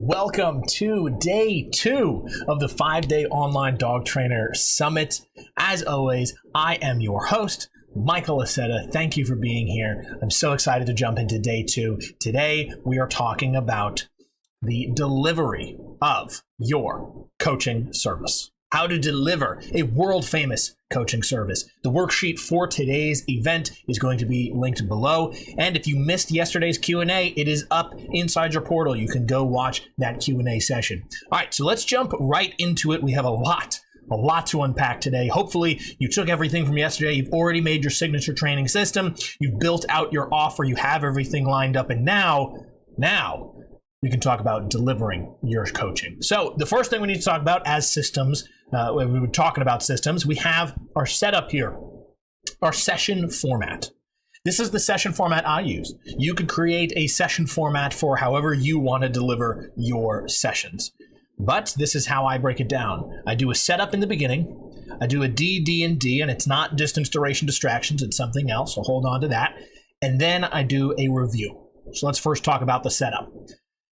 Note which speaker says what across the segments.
Speaker 1: Welcome to day 2 of the 5-day online dog trainer summit. As always, I am your host, Michael Aceta. Thank you for being here. I'm so excited to jump into day 2. Today, we are talking about the delivery of your coaching service. How to deliver a world-famous coaching service. The worksheet for today's event is going to be linked below. And if you missed yesterday's Q&A, it is up inside your portal. You can go watch that Q&A session. All right, so let's jump right into it. We have a lot to unpack today. Hopefully you took everything from yesterday. You've already made your signature training system. You've built out your offer. You have everything lined up. And now we can talk about delivering your coaching. So the first thing we need to talk about as systems, when we were talking about systems, we have our setup here, our session format. This is the session format I use. You could create a session format for however you want to deliver your sessions. But this is how I break it down. I do a setup in the beginning. I do a D, and D, and it's not distance, duration, distractions. It's something else, so hold on to that. And then I do a review. So let's first talk about the setup.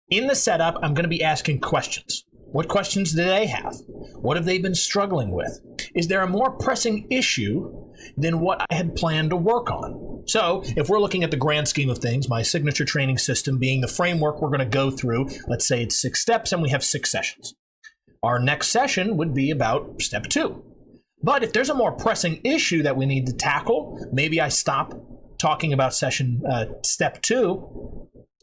Speaker 1: In the setup, I'm going to be asking questions. What questions do they have? What have they been struggling with? Is there a more pressing issue than what I had planned to work on? So if we're looking at the grand scheme of things, my signature training system being the framework we're going to go through, let's say it's 6 steps and we have 6 sessions. Our next session would be about step 2. But if there's a more pressing issue that we need to tackle, maybe I stop talking about step 2,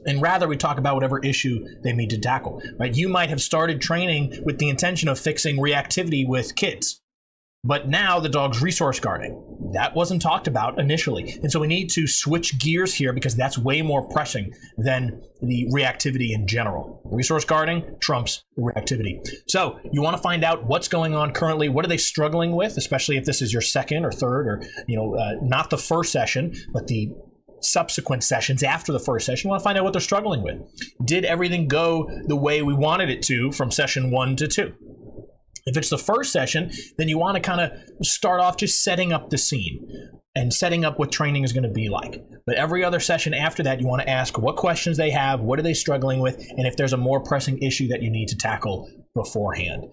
Speaker 1: and rather we talk about whatever issue they need to tackle, right? You might have started training with the intention of fixing reactivity with kids, but now the dog's resource guarding. That wasn't talked about initially. And so we need to switch gears here because that's way more pressing than the reactivity in general. Resource guarding trumps reactivity. So you want to find out what's going on currently. What are they struggling with, especially if this is your second or third or, not the first session, but the subsequent sessions after the first session. You want to find out what they're struggling with. Did everything go the way we wanted it to from session 1 to 2? If it's the first session, then you want to kind of start off just setting up the scene and setting up what training is going to be like. But every other session after that, you want to ask what questions they have, what are they struggling with, and if there's a more pressing issue that you need to tackle beforehand.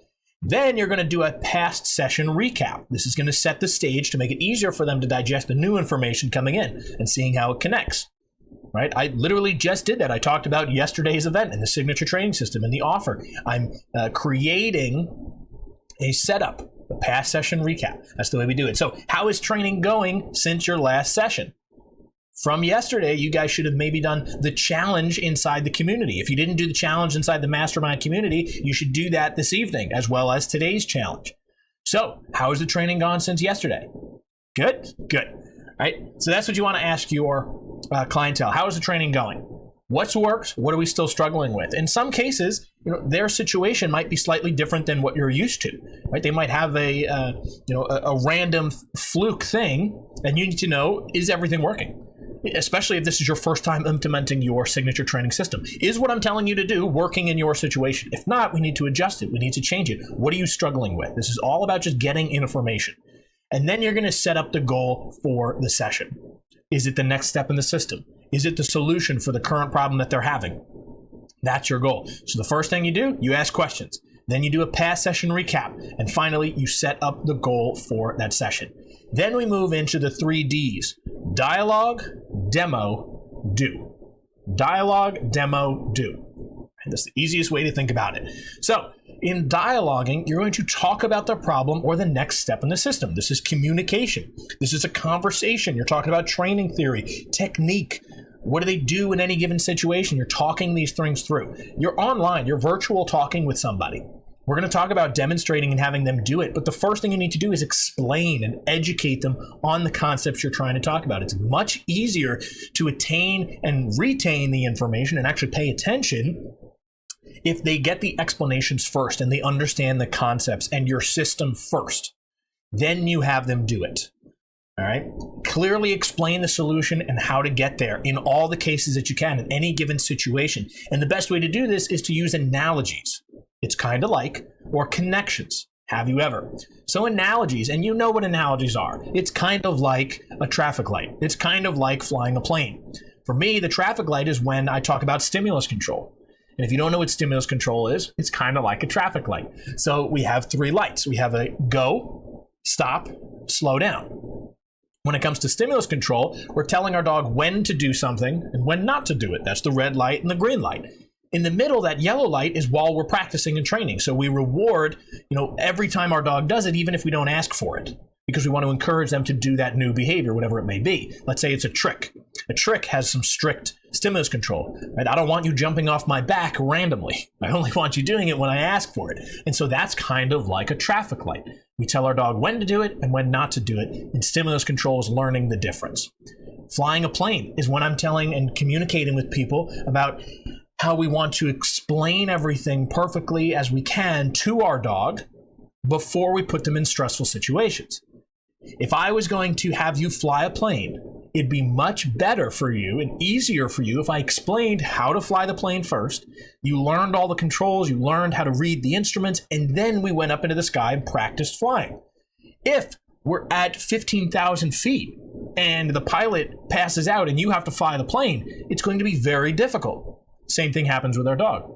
Speaker 1: Then you're going to do a past session recap. This is going to set the stage to make it easier for them to digest the new information coming in and seeing how it connects. Right? I literally just did that. I talked about yesterday's event and the signature training system and the offer. I'm creating a setup, a past session recap. That's the way we do it. So how is training going since your last session? From yesterday, you guys should have maybe done the challenge inside the community. If you didn't do the challenge inside the mastermind community, you should do that this evening, as well as today's challenge. So, how has the training gone since yesterday? Good? Good. All right. So that's what you want to ask your clientele. How is the training going? What's worked? What are we still struggling with? In some cases, their situation might be slightly different than what you're used to. Right? They might have a random fluke thing, and you need to know, is everything working? Especially if this is your first time implementing your signature training system. Is what I'm telling you to do working in your situation? If not, we need to adjust it. We need to change it. What are you struggling with? This is all about just getting information. And then you're going to set up the goal for the session. Is it the next step in the system? Is it the solution for the current problem that they're having? That's your goal. So the first thing you do, you ask questions. Then you do a past session recap. And finally, you set up the goal for that session. Then we move into the 3 Ds. Dialogue, demo, do. Dialogue, demo, do. And that's the easiest way to think about it. So in dialoguing, you're going to talk about the problem or the next step in the system. This is communication. This is a conversation. You're talking about training theory, technique. What do they do in any given situation? You're talking these things through. You're online. You're virtual talking with somebody. We're going to talk about demonstrating and having them do it, but the first thing you need to do is explain and educate them on the concepts you're trying to talk about. It's much easier to attain and retain the information and actually pay attention if they get the explanations first and they understand the concepts and your system first. Then you have them do it. All right. Clearly explain the solution and how to get there in all the cases that you can in any given situation. And the best way to do this is to use analogies. It's kind of like, or connections. Have you ever? So analogies, and you know what analogies are. It's kind of like a traffic light. It's kind of like flying a plane. For me, the traffic light is when I talk about stimulus control. And if you don't know what stimulus control is, it's kind of like a traffic light. So we have 3 lights. We have a go, stop, slow down. When it comes to stimulus control, we're telling our dog when to do something and when not to do it. That's the red light and the green light. In the middle, that yellow light is while we're practicing and training. So we reward, every time our dog does it, even if we don't ask for it, because we want to encourage them to do that new behavior, whatever it may be. Let's say it's a trick. A trick has some strict stimulus control, right? I don't want you jumping off my back randomly. I only want you doing it when I ask for it. And so that's kind of like a traffic light. We tell our dog when to do it and when not to do it, and stimulus control is learning the difference. Flying a plane is when I'm telling and communicating with people about how we want to explain everything perfectly as we can to our dog before we put them in stressful situations. If I was going to have you fly a plane, it'd be much better for you and easier for you if I explained how to fly the plane first. You learned all the controls, you learned how to read the instruments, and then we went up into the sky and practiced flying. If we're at 15,000 feet and the pilot passes out and you have to fly the plane, it's going to be very difficult. Same thing happens with our dog.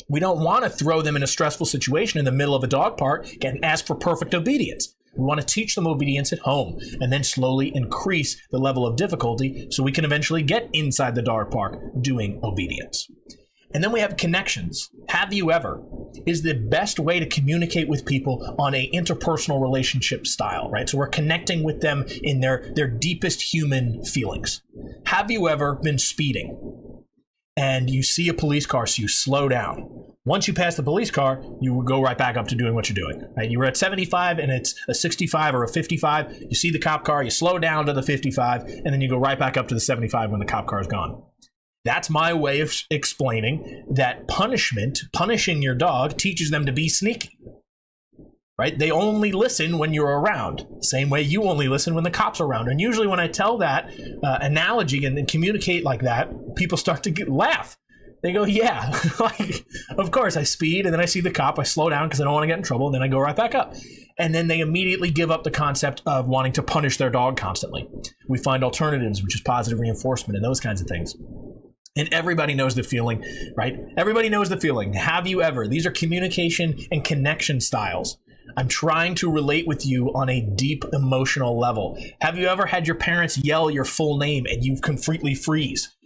Speaker 1: We don't want to throw them in a stressful situation in the middle of a dog park and ask for perfect obedience. We want to teach them obedience at home and then slowly increase the level of difficulty so we can eventually get inside the dog park doing obedience. And then we have connections. Have you ever is the best way to communicate with people on a interpersonal relationship style, right? So we're connecting with them in their deepest human feelings. Have you ever been speeding and you see a police car, so you slow down? Once you pass the police car, you will go right back up to doing what you're doing. Right? You were at 75 and it's a 65 or a 55. You see the cop car, you slow down to the 55, and then you go right back up to the 75 when the cop car is gone. That's my way of explaining that punishing your dog, teaches them to be sneaky. Right? They only listen when you're around. Same way you only listen when the cops are around. And usually when I tell that analogy and communicate like that, people start to laugh. They go, yeah, like, of course, I speed, and then I see the cop, I slow down because I don't want to get in trouble, and then I go right back up. And then they immediately give up the concept of wanting to punish their dog constantly. We find alternatives, which is positive reinforcement and those kinds of things. And everybody knows the feeling, right? Everybody knows the feeling. Have you ever? These are communication and connection styles. I'm trying to relate with you on a deep emotional level. Have you ever had your parents yell your full name and you completely freeze?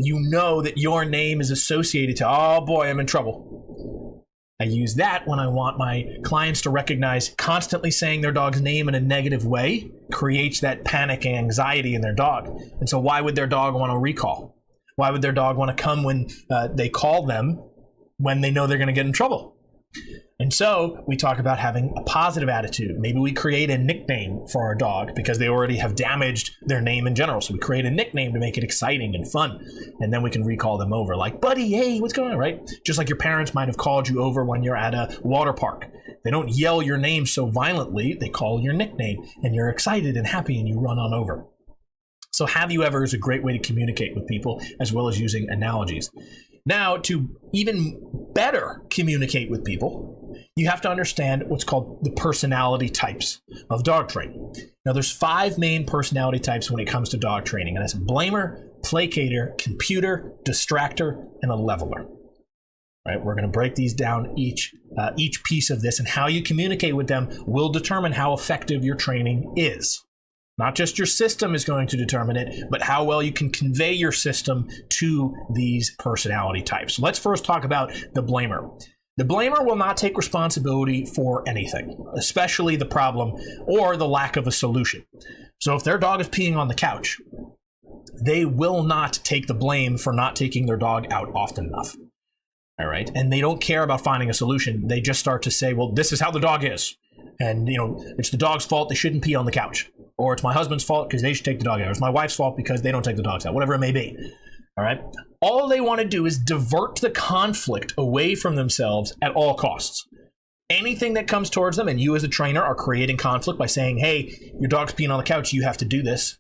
Speaker 1: You know that your name is associated to, oh boy, I'm in trouble. I use that when I want my clients to recognize constantly saying their dog's name in a negative way creates that panic and anxiety in their dog. And so why would their dog want to recall? Why would their dog want to come when they call them when they know they're going to get in trouble? And so we talk about having a positive attitude. Maybe we create a nickname for our dog because they already have damaged their name in general. So we create a nickname to make it exciting and fun. And then we can recall them over like, buddy, hey, what's going on, right? Just like your parents might have called you over when you're at a water park. They don't yell your name so violently. They call your nickname and you're excited and happy and you run on over. So have you ever is a great way to communicate with people as well as using analogies. Now, to even better communicate with people, you have to understand what's called the personality types of dog training. Now, there's 5 main personality types when it comes to dog training, and that's blamer, placater, computer, distractor, and a leveler. All right, we're going to break these down. Each piece of this and how you communicate with them will determine how effective your training is. Not just your system is going to determine it, but how well you can convey your system to these personality types. So let's first talk about the blamer. The blamer will not take responsibility for anything, especially the problem or the lack of a solution. So if their dog is peeing on the couch, they will not take the blame for not taking their dog out often enough. All right. And they don't care about finding a solution. They just start to say, well, this is how the dog is. And, it's the dog's fault. They shouldn't pee on the couch. Or it's my husband's fault because they should take the dog out. Or it's my wife's fault because they don't take the dogs out. Whatever it may be. All right. All they want to do is divert the conflict away from themselves at all costs. Anything that comes towards them, and you as a trainer are creating conflict by saying, hey, your dog's peeing on the couch. You have to do this.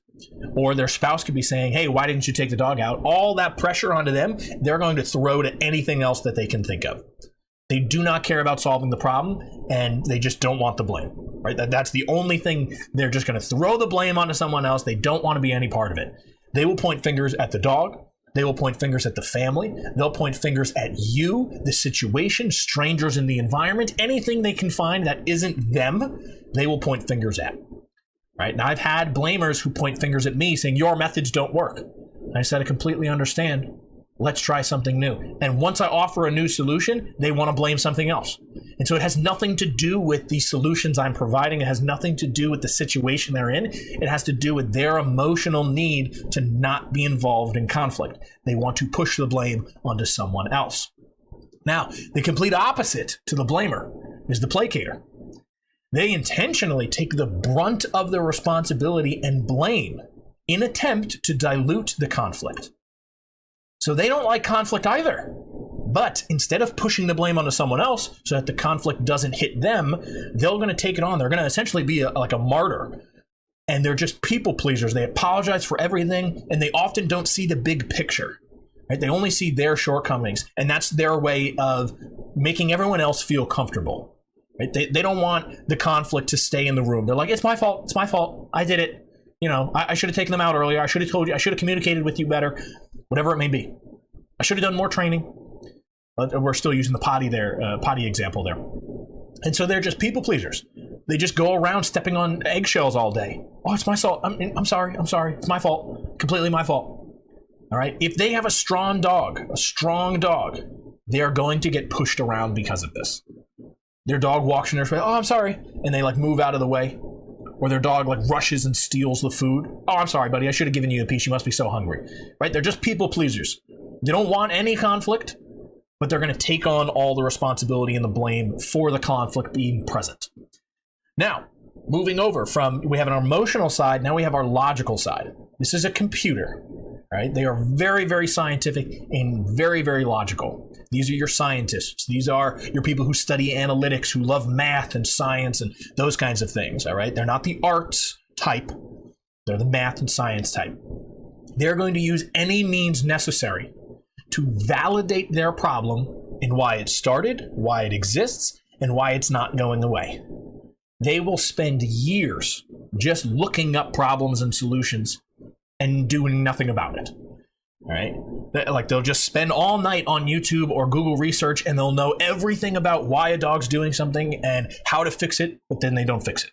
Speaker 1: Or their spouse could be saying, hey, why didn't you take the dog out? All that pressure onto them, they're going to throw to anything else that they can think of. They do not care about solving the problem, and they just don't want the blame, right? That's the only thing. They're just going to throw the blame onto someone else. They don't want to be any part of it. They will point fingers at the dog, They will point fingers at the family. They'll point fingers at you, the situation, strangers in the environment, anything they can find that isn't them, they will point fingers at. Right? Now, I've had blamers who point fingers at me saying, your methods don't work. And I said, I completely understand. Let's try something new. And once I offer a new solution, they want to blame something else. And so it has nothing to do with the solutions I'm providing. It has nothing to do with the situation they're in. It has to do with their emotional need to not be involved in conflict. They want to push the blame onto someone else. Now, the complete opposite to the blamer is the placater. They intentionally take the brunt of the responsibility and blame in attempt to dilute the conflict. So they don't like conflict either. But instead of pushing the blame onto someone else so that the conflict doesn't hit them, they're going to take it on. They're going to essentially be like a martyr. And they're just people pleasers. They apologize for everything, and they often don't see the big picture. Right? They only see their shortcomings, and that's their way of making everyone else feel comfortable. Right? They don't want the conflict to stay in the room. They're like, it's my fault. It's my fault. I did it. You know, I should have taken them out earlier. I should have told you. I should have communicated with you better. Whatever it may be. I should have done more training. We're still using the potty example there. And so they're just people pleasers. They just go around stepping on eggshells all day. Oh, it's my fault. I'm sorry. It's my fault. Completely my fault. All right. If they have a strong dog, they are going to get pushed around because of this. Their dog walks in their face. Oh, I'm sorry. And they like move out of the way. Or their dog like rushes and steals the food. Oh, I'm sorry, buddy. I should have given you a piece. You must be so hungry. Right? They're just people pleasers. They don't want any conflict, but they're going to take on all the responsibility and the blame for the conflict being present. Now, moving over from, we have our emotional side, now we have our logical side. This is a computer, right? They are very, very scientific and very, very logical. These are your scientists. These are your people who study analytics, who love math and science and those kinds of things, all right? They're not the arts type. They're the math and science type. They're going to use any means necessary to validate their problem and why it started, why it exists, and why it's not going away. They will spend years just looking up problems and solutions and doing nothing about it. All right? Like they'll just spend all night on YouTube or Google research and they'll know everything about why a dog's doing something and how to fix it, but then they don't fix it.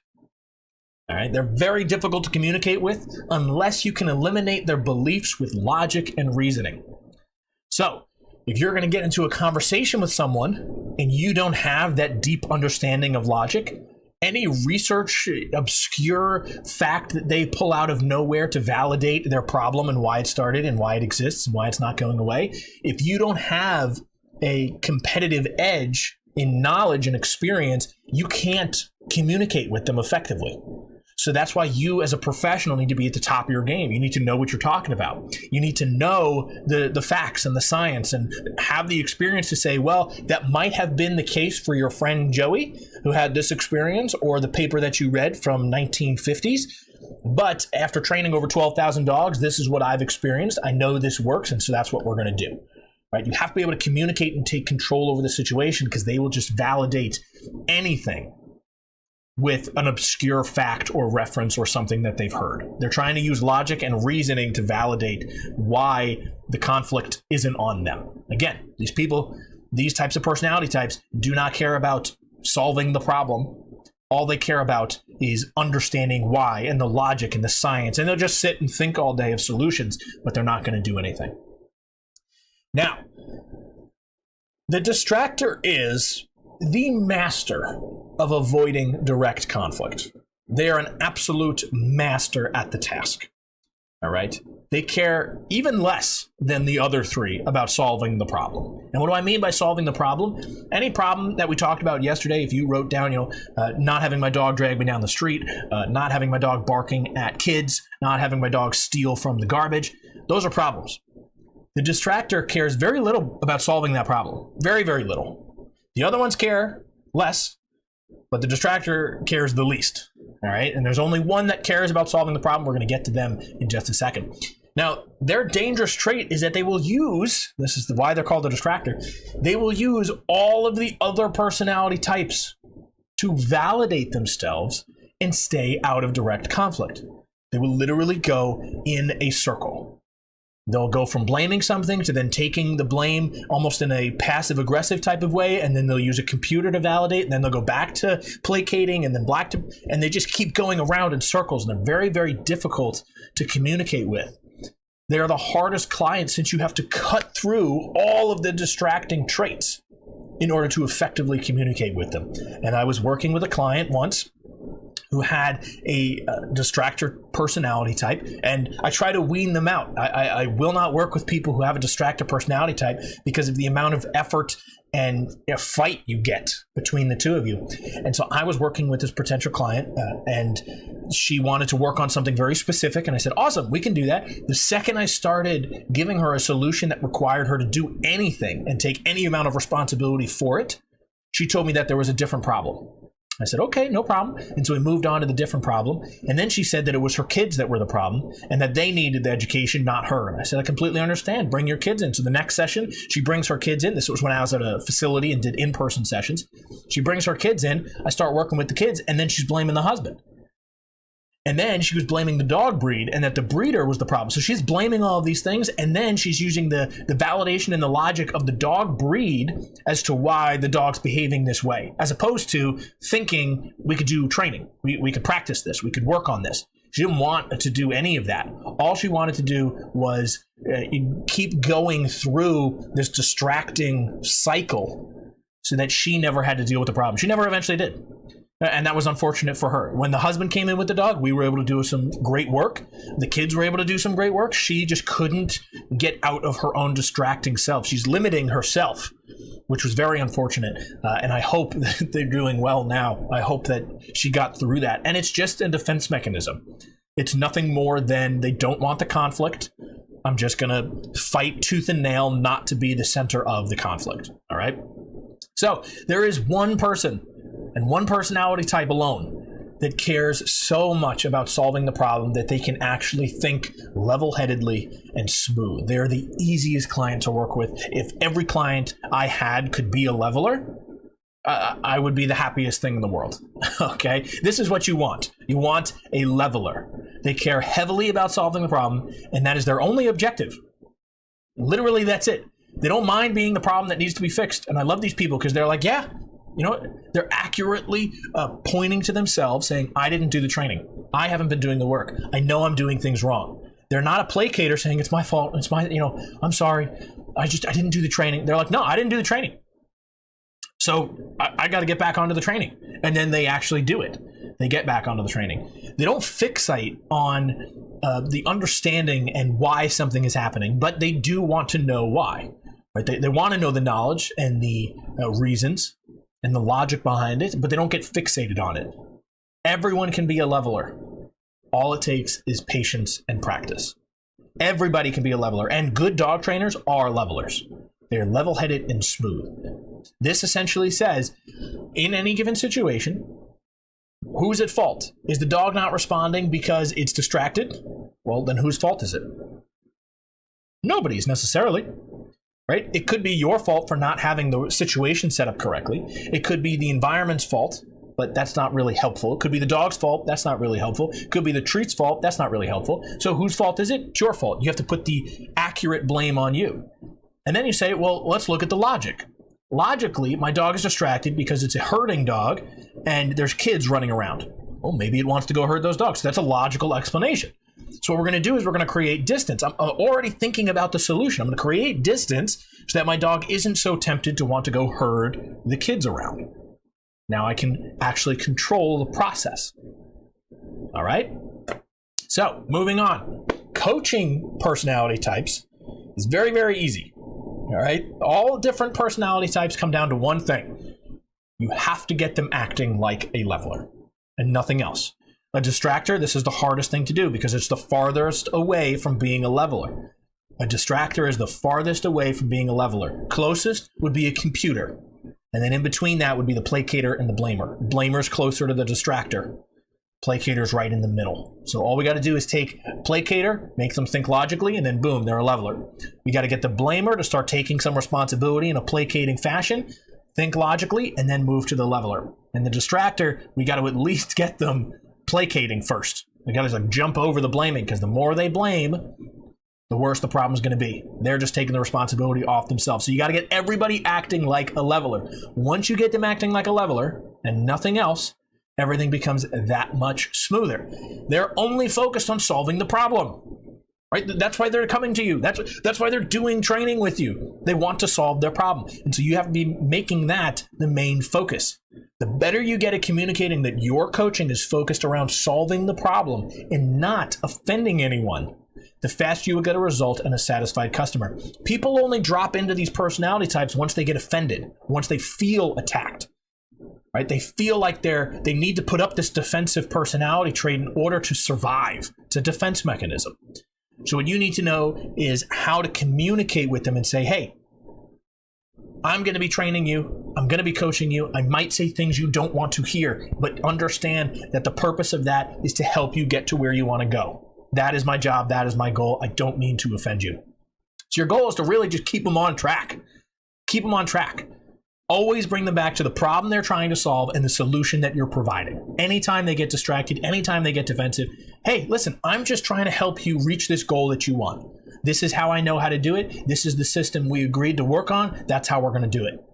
Speaker 1: All right? They're very difficult to communicate with unless you can eliminate their beliefs with logic and reasoning. So, if you're going to get into a conversation with someone and you don't have that deep understanding of logic, any research, obscure fact that they pull out of nowhere to validate their problem and why it started and why it exists and why it's not going away, if you don't have a competitive edge in knowledge and experience, you can't communicate with them effectively. So that's why you as a professional need to be at the top of your game. You need to know what you're talking about. You need to know the facts and the science and have the experience to say, well, that might have been the case for your friend Joey who had this experience or the paper that you read from 1950s. But after training over 12,000 dogs, this is what I've experienced. I know this works, and so that's what we're going to do. Right? You have to be able to communicate and take control over the situation because they will just validate anything with an obscure fact or reference or something that they've heard. They're trying to use logic and reasoning to validate why the conflict isn't on them. Again, these people, these types of personality types do not care about solving the problem. All they care about is understanding why and the logic and the science. And they'll just sit and think all day of solutions, but they're not going to do anything. Now, the distractor is the master of avoiding direct conflict. They are an absolute master at the task. All right? They care even less than the other three about solving the problem. And what do I mean by solving the problem? Any problem that we talked about yesterday, if you wrote down, not having my dog drag me down the street, not having my dog barking at kids, not having my dog steal from the garbage, those are problems. The distractor cares very little about solving that problem. Very, very little. The other ones care less, but the distractor cares the least. All right. And there's only one that cares about solving the problem. We're going to get to them in just a second. Now, their dangerous trait is that they will use, this is why they're called a distractor, they will use all of the other personality types to validate themselves and stay out of direct conflict. They will literally go in a circle. They'll go from blaming something to then taking the blame almost in a passive aggressive type of way, and then they'll use a computer to validate, and then they'll go back to placating, and then and they just keep going around in circles, and they're very, very difficult to communicate with. They are the hardest clients since you have to cut through all of the distracting traits in order to effectively communicate with them. And I was working with a client once who had a distractor personality type, and I try to wean them out. I will not work with people who have a distractor personality type because of the amount of effort and fight you get between the two of you. And so I was working with this potential client, and she wanted to work on something very specific, and I said, awesome, we can do that. The second I started giving her a solution that required her to do anything and take any amount of responsibility for it, she told me that there was a different problem. I said, okay, no problem. And so we moved on to the different problem. And then she said that it was her kids that were the problem and that they needed the education, not her. And I said, I completely understand. Bring your kids in. So the next session, she brings her kids in. This was when I was at a facility and did in-person sessions. She brings her kids in. I start working with the kids, and then she's blaming the husband. And then she was blaming the dog breed and that the breeder was the problem. So she's blaming all of these things, and then she's using the validation and the logic of the dog breed as to why the dog's behaving this way, as opposed to thinking we could do training. We could practice this. We could work on this. She didn't want to do any of that. All she wanted to do was keep going through this distracting cycle so that she never had to deal with the problem. She never eventually did. And that was unfortunate for her. When the husband came in with the dog, we were able to do some great work. The kids were able to do some great work. She just couldn't get out of her own distracting self. She's limiting herself, which was very unfortunate. And I hope that they're doing well now. I hope that she got through that. And it's just a defense mechanism. It's nothing more than they don't want the conflict. I'm just going to fight tooth and nail not to be the center of the conflict. All right? So there is one person and one personality type alone that cares so much about solving the problem that they can actually think level-headedly and smooth. They're the easiest client to work with. If every client I had could be a leveler, I would be the happiest thing in the world. Okay? This is what you want. You want a leveler. They care heavily about solving the problem, and that is their only objective. Literally, that's it. They don't mind being the problem that needs to be fixed. And I love these people because they're like, yeah, you know what? They're accurately pointing to themselves saying, I didn't do the training. I haven't been doing the work. I know I'm doing things wrong. They're not a placater saying it's my fault. It's my, I'm sorry. I didn't do the training. They're like, no, I didn't do the training. So I got to get back onto the training. And then they actually do it. They get back onto the training. They don't fixate on the understanding and why something is happening, but they do want to know why. Right? They want to know the knowledge and the reasons and the logic behind it, but they don't get fixated on it. Everyone can be a leveler. All it takes is patience and practice. Everybody can be a leveler, and good dog trainers are levelers. They're level-headed and smooth. This essentially says, in any given situation, who's at fault? Is the dog not responding because it's distracted? Well, then whose fault is it? Nobody's necessarily. Right? It could be your fault for not having the situation set up correctly. It could be the environment's fault, but that's not really helpful. It could be the dog's fault. That's not really helpful. It could be the treat's fault. That's not really helpful. So whose fault is it? It's your fault. You have to put the accurate blame on you. And then you say, well, let's look at the logic. Logically, my dog is distracted because it's a herding dog and there's kids running around. Well, maybe it wants to go herd those dogs. So that's a logical explanation. So what we're going to do is we're going to create distance. I'm already thinking about the solution. I'm going to create distance so that my dog isn't so tempted to want to go herd the kids around. Now I can actually control the process. All right? So moving on. Coaching personality types is very, very easy. All right? All different personality types come down to one thing. You have to get them acting like a leveler and nothing else. A distractor, this is the hardest thing to do because it's the farthest away from being a leveler. A distractor is the farthest away from being a leveler. Closest would be a computer. And then in between that would be the placater and the blamer. Blamer's closer to the distractor. Placator's right in the middle. So all we got to do is take placator, make them think logically, and then boom, they're a leveler. We got to get the blamer to start taking some responsibility in a placating fashion, think logically, and then move to the leveler. And the distractor, we got to at least get them placating first. We got to jump over the blaming because the more they blame, the worse the problem is going to be. They're just taking the responsibility off themselves. So you got to get everybody acting like a leveler. Once you get them acting like a leveler and nothing else, everything becomes that much smoother. They're only focused on solving the problem, right? That's why they're coming to you. That's why they're doing training with you. They want to solve their problem. And so you have to be making that the main focus. The better you get at communicating that your coaching is focused around solving the problem and not offending anyone, the faster you will get a result and a satisfied customer. People only drop into these personality types once they get offended, once they feel attacked, right? They feel like they need to put up this defensive personality trait in order to survive. It's a defense mechanism. So what you need to know is how to communicate with them and say, hey, I'm going to be training you. I'm going to be coaching you. I might say things you don't want to hear, but understand that the purpose of that is to help you get to where you want to go. That is my job. That is my goal. I don't mean to offend you. So your goal is to really just keep them on track. Keep them on track. Always bring them back to the problem they're trying to solve and the solution that you're providing. Anytime they get distracted, anytime they get defensive, hey, listen, I'm just trying to help you reach this goal that you want. This is how I know how to do it. This is the system we agreed to work on. That's how we're going to do it.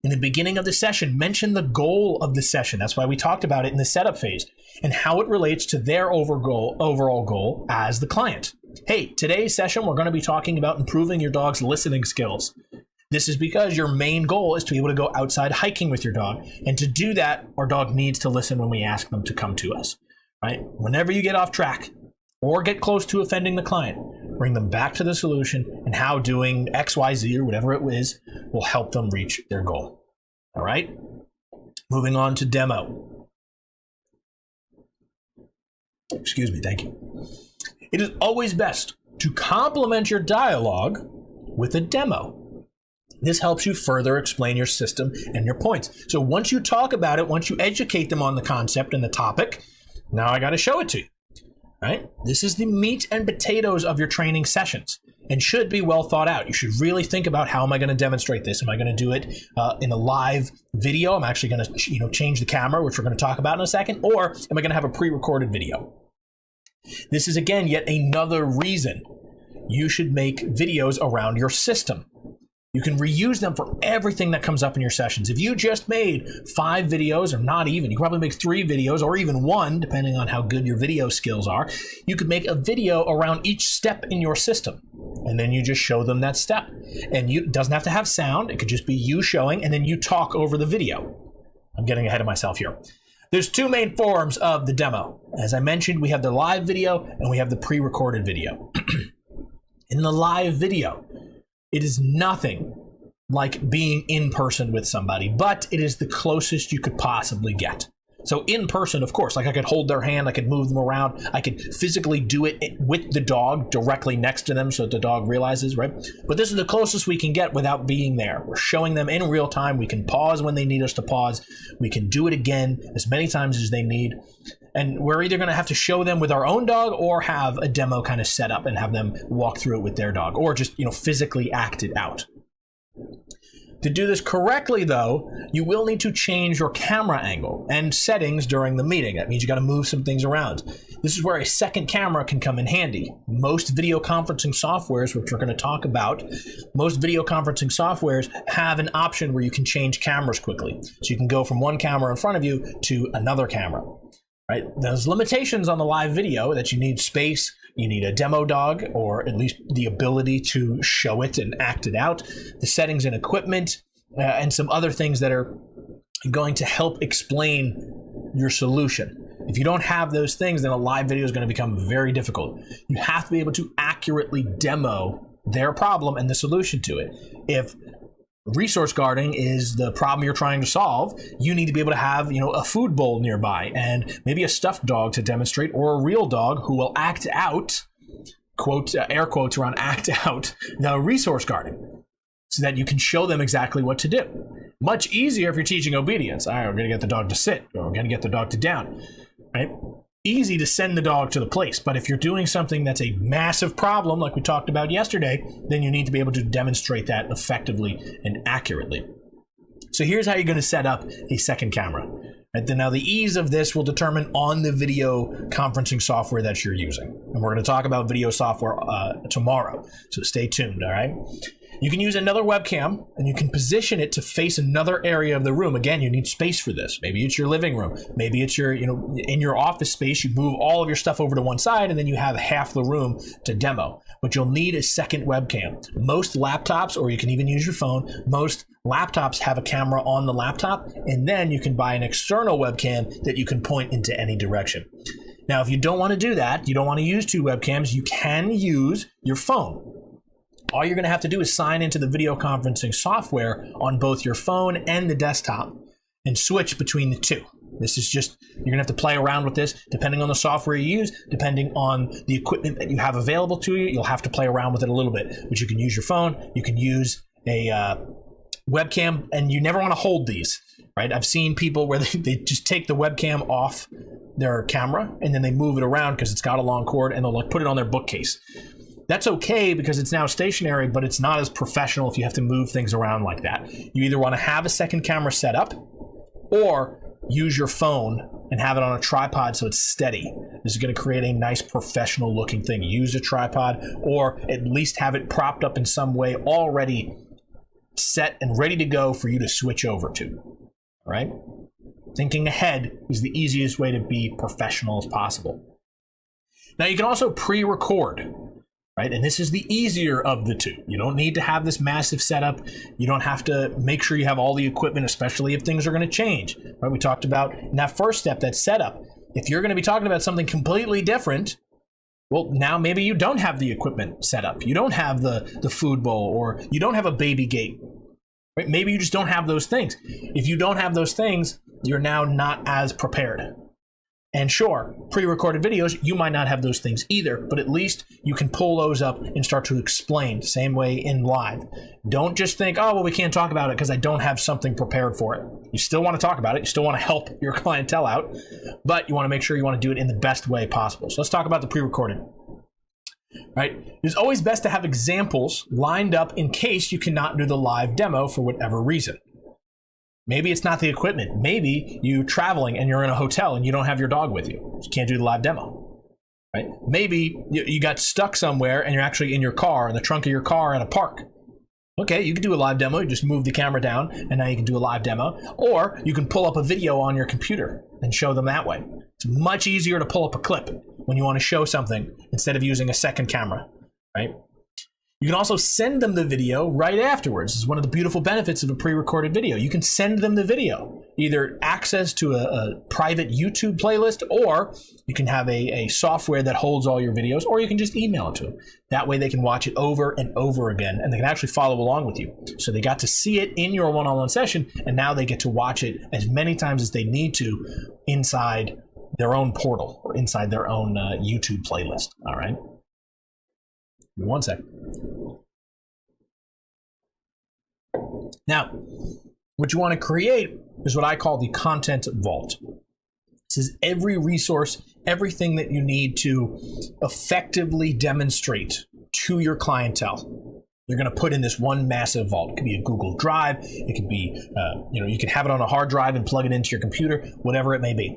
Speaker 1: In the beginning of the session, mention the goal of the session. That's why we talked about it in the setup phase and how it relates to their overall goal as the client. Hey, today's session, we're going to be talking about improving your dog's listening skills. This is because your main goal is to be able to go outside hiking with your dog. And to do that, our dog needs to listen when we ask them to come to us, right? Whenever you get off track or get close to offending the client, bring them back to the solution and how doing X, Y, Z or whatever it is will help them reach their goal. All right? Moving on to demo. Excuse me, thank you. It is always best to complement your dialogue with a demo. This helps you further explain your system and your points. So once you talk about it, once you educate them on the concept and the topic, now I got to show it to you. Right? This is the meat and potatoes of your training sessions and should be well thought out. You should really think about, how am I going to demonstrate this? Am I going to do it in a live video? I'm actually going to change the camera, which we're going to talk about in a second, or am I going to have a pre-recorded video? This is, again, yet another reason you should make videos around your system. You can reuse them for everything that comes up in your sessions. If you just made 5 videos, or not even, you can probably make 3 videos or even 1, depending on how good your video skills are. You could make a video around each step in your system, and then you just show them that step. And it doesn't have to have sound. It could just be you showing, and then you talk over the video. I'm getting ahead of myself here. There's 2 main forms of the demo. As I mentioned, we have the live video and we have the pre-recorded video. In the live video, it is nothing like being in person with somebody, but it is the closest you could possibly get. So in person, of course, like I could hold their hand, I could move them around, I could physically do it with the dog directly next to them so that the dog realizes, right? But this is the closest we can get without being there. We're showing them in real time. We can pause when they need us to pause. We can do it again as many times as they need. And we're either going to have to show them with our own dog or have a demo kind of set up and have them walk through it with their dog, or just, physically act it out. To do this correctly, though, you will need to change your camera angle and settings during the meeting. That means you got to move some things around. This is where a second camera can come in handy. Most video conferencing softwares, which we're going to talk about, most video conferencing softwares have an option where you can change cameras quickly. So you can go from one camera in front of you to another camera. Right? There's limitations on the live video that you need space, you need a demo dog, or at least the ability to show it and act it out, the settings and equipment, and some other things that are going to help explain your solution. If you don't have those things, then a live video is going to become very difficult. You have to be able to accurately demo their problem and the solution to it. If resource guarding is the problem you're trying to solve, you need to be able to have, a food bowl nearby and maybe a stuffed dog to demonstrate, or a real dog who will act out, quote, air quotes around act out, the resource guarding, so that you can show them exactly what to do. Much easier if you're teaching obedience. All right, we're going to get the dog to sit, or we're going to get the dog to down, right? Easy to send the dog to the place, but if you're doing something that's a massive problem, like we talked about yesterday, then you need to be able to demonstrate that effectively and accurately. So here's how you're going to set up a second camera. Right? Now, the ease of this will determine on the video conferencing software that you're using. And we're going to talk about video software tomorrow, so stay tuned, all right? You can use another webcam, and you can position it to face another area of the room. Again, you need space for this. Maybe it's your living room. Maybe it's your, in your office space, you move all of your stuff over to one side, and then you have half the room to demo. But you'll need a second webcam. Most laptops, or you can even use your phone, most laptops have a camera on the laptop, and then you can buy an external webcam that you can point into any direction. Now, if you don't want to do that, you don't want to use two webcams, you can use your phone. All you're going to have to do is sign into the video conferencing software on both your phone and the desktop and switch between the two. This is just, you're going to have to play around with this depending on the software you use, depending on the equipment that you have available to you. You'll have to play around with it a little bit, but you can use your phone, you can use a webcam, and you never want to hold these, right? I've seen people where they just take the webcam off their camera and then they move it around because it's got a long cord, and they'll like put it on their bookcase. That's okay because it's now stationary, but it's not as professional if you have to move things around like that. You either want to have a second camera set up or use your phone and have it on a tripod so it's steady. This is going to create a nice professional looking thing. Use a tripod or at least have it propped up in some way already set and ready to go for you to switch over to. All right? Thinking ahead is the easiest way to be professional as possible. Now you can also pre-record. Right? And this is the easier of the two. You don't need to have this massive setup. You don't have to make sure you have all the equipment, especially if things are going to change. Right? We talked about in that first step, that setup. If you're going to be talking about something completely different, well, now maybe you don't have the equipment set up. You don't have the food bowl, or you don't have a baby gate. Right? Maybe you just don't have those things. If you don't have those things, you're now not as prepared. And sure, pre-recorded videos, you might not have those things either, but at least you can pull those up and start to explain the same way in live. Don't just think, oh, well, we can't talk about it because I don't have something prepared for it. You still want to talk about it. You still want to help your clientele out, but you want to make sure you want to do it in the best way possible. So let's talk about the pre-recorded. Right? It's always best to have examples lined up in case you cannot do the live demo for whatever reason. Maybe it's not the equipment. Maybe you're traveling and you're in a hotel and you don't have your dog with you. You can't do the live demo. Right? Maybe you got stuck somewhere and you're actually in your car, in the trunk of your car at a park. Okay, you can do a live demo. You just move the camera down and now you can do a live demo. Or you can pull up a video on your computer and show them that way. It's much easier to pull up a clip when you want to show something instead of using a second camera, right? You can also send them the video right afterwards. This is one of the beautiful benefits of a pre-recorded video. You can send them the video, either access to a private YouTube playlist, or you can have a software that holds all your videos, or you can just email it to them. That way they can watch it over and over again, and they can actually follow along with you. So they got to see it in your one-on-one session, and now they get to watch it as many times as they need to inside their own portal or inside their own YouTube playlist, all right? Give me one sec. Now, what you want to create is what I call the content vault. This is every resource, everything that you need to effectively demonstrate to your clientele. You're going to put in this one massive vault. It could be a Google Drive. It could be, you can have it on a hard drive and plug it into your computer, whatever it may be.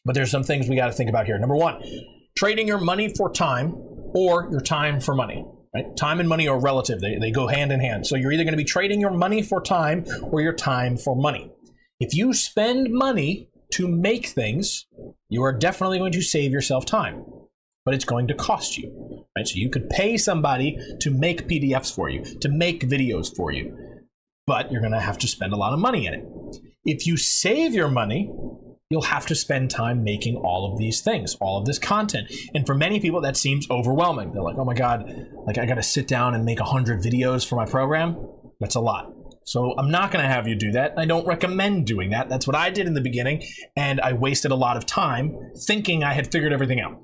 Speaker 1: But there's some things we got to think about here. Number one, trading your money for time or your time for money. Right? Time and money are relative. They go hand in hand. So you're either going to be trading your money for time or your time for money. If you spend money to make things, you are definitely going to save yourself time, but it's going to cost you. Right? So you could pay somebody to make PDFs for you, to make videos for you, but you're going to have to spend a lot of money in it. If you save your money, you'll have to spend time making all of these things, all of this content. And for many people, that seems overwhelming. They're like, oh my God, like I got to sit down and make 100 videos for my program. That's a lot. So I'm not going to have you do that. I don't recommend doing that. That's what I did in the beginning. And I wasted a lot of time thinking I had figured everything out.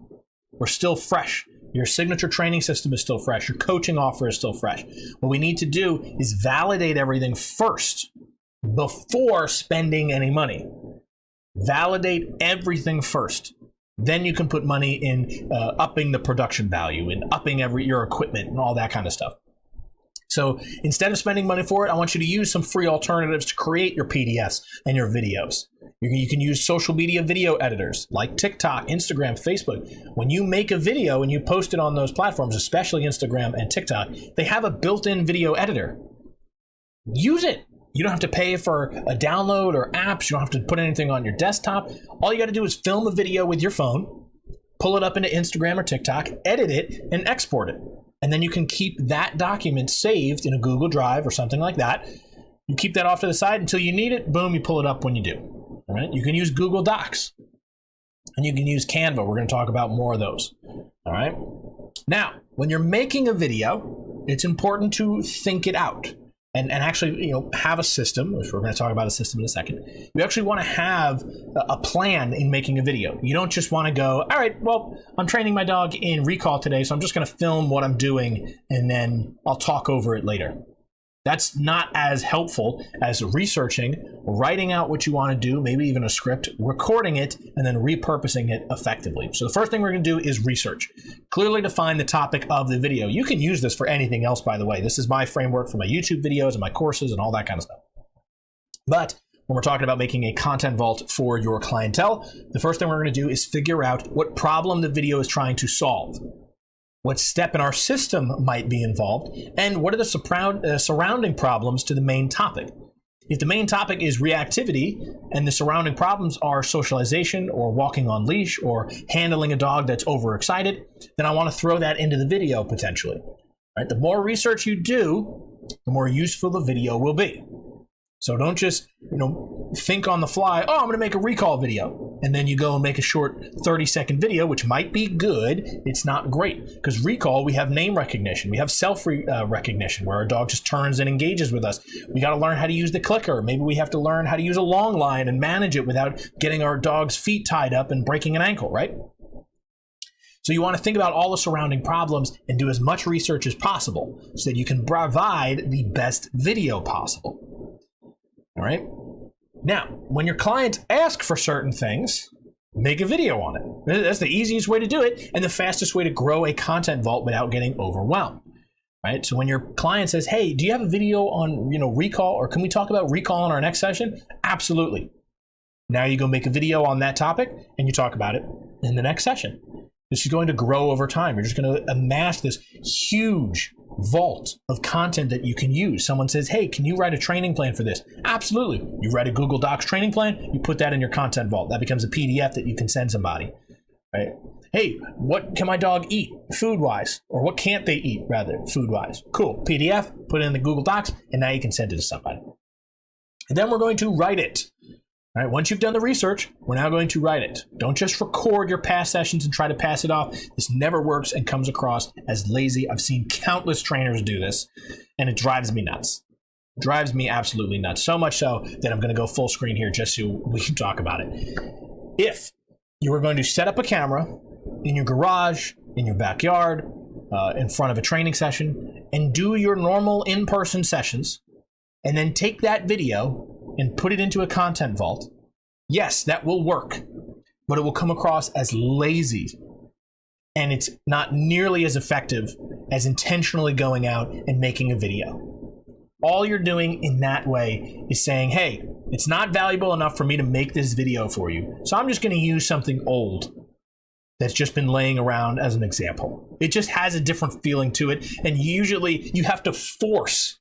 Speaker 1: We're still fresh. Your signature training system is still fresh. Your coaching offer is still fresh. What we need to do is validate everything first before spending any money. Validate everything first. Then you can put money in upping the production value and upping your equipment and all that kind of stuff. So instead of spending money for it, I want you to use some free alternatives to create your PDFs and your videos. You can use social media video editors like TikTok, Instagram, Facebook. When you make a video and you post it on those platforms, especially Instagram and TikTok, they have a built-in video editor. Use it. You don't have to pay for a download or apps. You don't have to put anything on your desktop. All you got to do is film a video with your phone, pull it up into Instagram or TikTok, edit it, and export it. And then you can keep that document saved in a Google Drive or something like that. You keep that off to the side until you need it. Boom, you pull it up when you do. All right? You can use Google Docs. And you can use Canva. We're going to talk about more of those. All right? Now, when you're making a video, it's important to think it out. And actually, have a system, which we're going to talk about a system in a second. You actually want to have a plan in making a video. You don't just want to go, all right, well, I'm training my dog in recall today, so I'm just going to film what I'm doing, and then I'll talk over it later. That's not as helpful as researching, writing out what you want to do, maybe even a script, recording it, and then repurposing it effectively. So the first thing we're going to do is research. Clearly define the topic of the video. You can use this for anything else, by the way. This is my framework for my YouTube videos and my courses and all that kind of stuff. But when we're talking about making a content vault for your clientele, the first thing we're going to do is figure out what problem the video is trying to solve. What step in our system might be involved, and what are the surrounding problems to the main topic. If the main topic is reactivity and the surrounding problems are socialization or walking on leash or handling a dog that's overexcited, then I want to throw that into the video potentially. Right? The more research you do, the more useful the video will be. So don't just, think on the fly, oh, I'm going to make a recall video. And then you go and make a short 30-second video, which might be good. It's not great. Because recall, we have name recognition. We have self-recognition, where our dog just turns and engages with us. We got to learn how to use the clicker. Maybe we have to learn how to use a long line and manage it without getting our dog's feet tied up and breaking an ankle, right? So you want to think about all the surrounding problems and do as much research as possible so that you can provide the best video possible. All right. Now, when your clients ask for certain things, make a video on it. That's the easiest way to do it and the fastest way to grow a content vault without getting overwhelmed. Right? So when your client says, hey, do you have a video on, recall, or can we talk about recall in our next session? Absolutely. Now you go make a video on that topic and you talk about it in the next session. This is going to grow over time. You're just going to amass this huge vault of content that you can use. Someone says, hey, can you write a training plan for this? Absolutely. You write a Google Docs training plan, you put that in your content vault. That becomes a PDF that you can send somebody. Right? Hey, what can my dog eat food-wise? Or what can't they eat, rather, food-wise? Cool. PDF, put it in the Google Docs, and now you can send it to somebody. And then we're going to write it. All right, once you've done the research, we're now going to write it. Don't just record your past sessions and try to pass it off. This never works and comes across as lazy. I've seen countless trainers do this, and it drives me nuts. It drives me absolutely nuts. So much so that I'm going to go full screen here just so we can talk about it. If you were going to set up a camera in your garage, in your backyard, in front of a training session, and do your normal in-person sessions, and then take that video and put it into a content vault, yes, that will work, but it will come across as lazy, and it's not nearly as effective as intentionally going out and making a video. All you're doing in that way is saying, hey, it's not valuable enough for me to make this video for you, so I'm just going to use something old that's just been laying around as an example. It just has a different feeling to it, and usually you have to force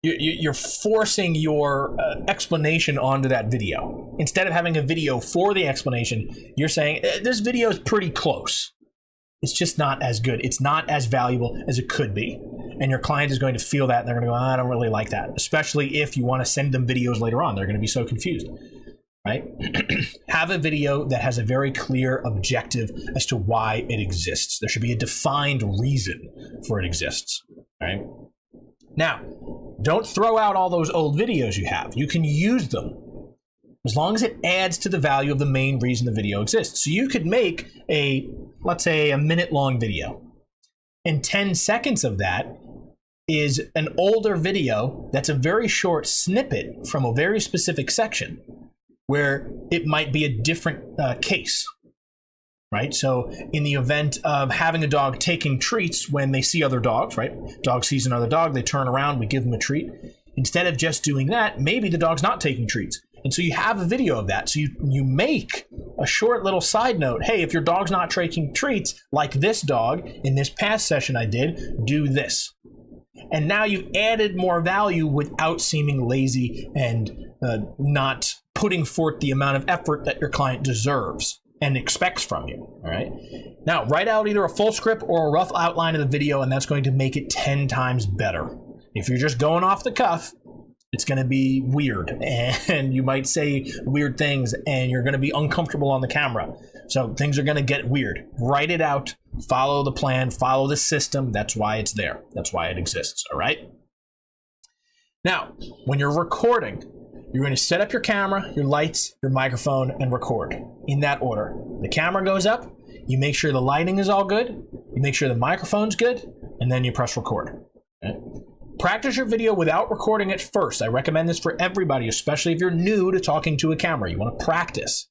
Speaker 1: You're forcing your explanation onto that video. Instead of having a video for the explanation, you're saying, this video is pretty close. It's just not as good. It's not as valuable as it could be. And your client is going to feel that, and they're going to go, I don't really like that. Especially if you want to send them videos later on. They're going to be so confused, right? Have a video that has a very clear objective as to why it exists. There should be a defined reason for it exists, right? Now, don't throw out all those old videos you have. You can use them as long as it adds to the value of the main reason the video exists. So you could make let's say, a minute-long video. And 10 seconds of that is an older video that's a very short snippet from a very specific section where it might be a different case. Right? So in the event of having a dog taking treats when they see other dogs, right? Dog sees another dog, they turn around, we give them a treat. Instead of just doing that, maybe the dog's not taking treats. And so you have a video of that. So you make a short little side note. Hey, if your dog's not taking treats, like this dog in this past session I did, do this. And now you've added more value without seeming lazy and not putting forth the amount of effort that your client deserves and expects from you. All right. Now, write out either a full script or a rough outline of the video, and that's going to make it 10 times better. If you're just going off the cuff, it's going to be weird, and you might say weird things, and you're going to be uncomfortable on the camera. So things are going to get weird. Write it out, follow the plan, follow the system. That's why it's there. That's why it exists. All right. Now, when you're recording, you're going to set up your camera, your lights, your microphone, and record in that order. The camera goes up, you make sure the lighting is all good, you make sure the microphone's good, and then you press record. Okay? Practice your video without recording it first. I recommend this for everybody, especially if you're new to talking to a camera. You want to practice.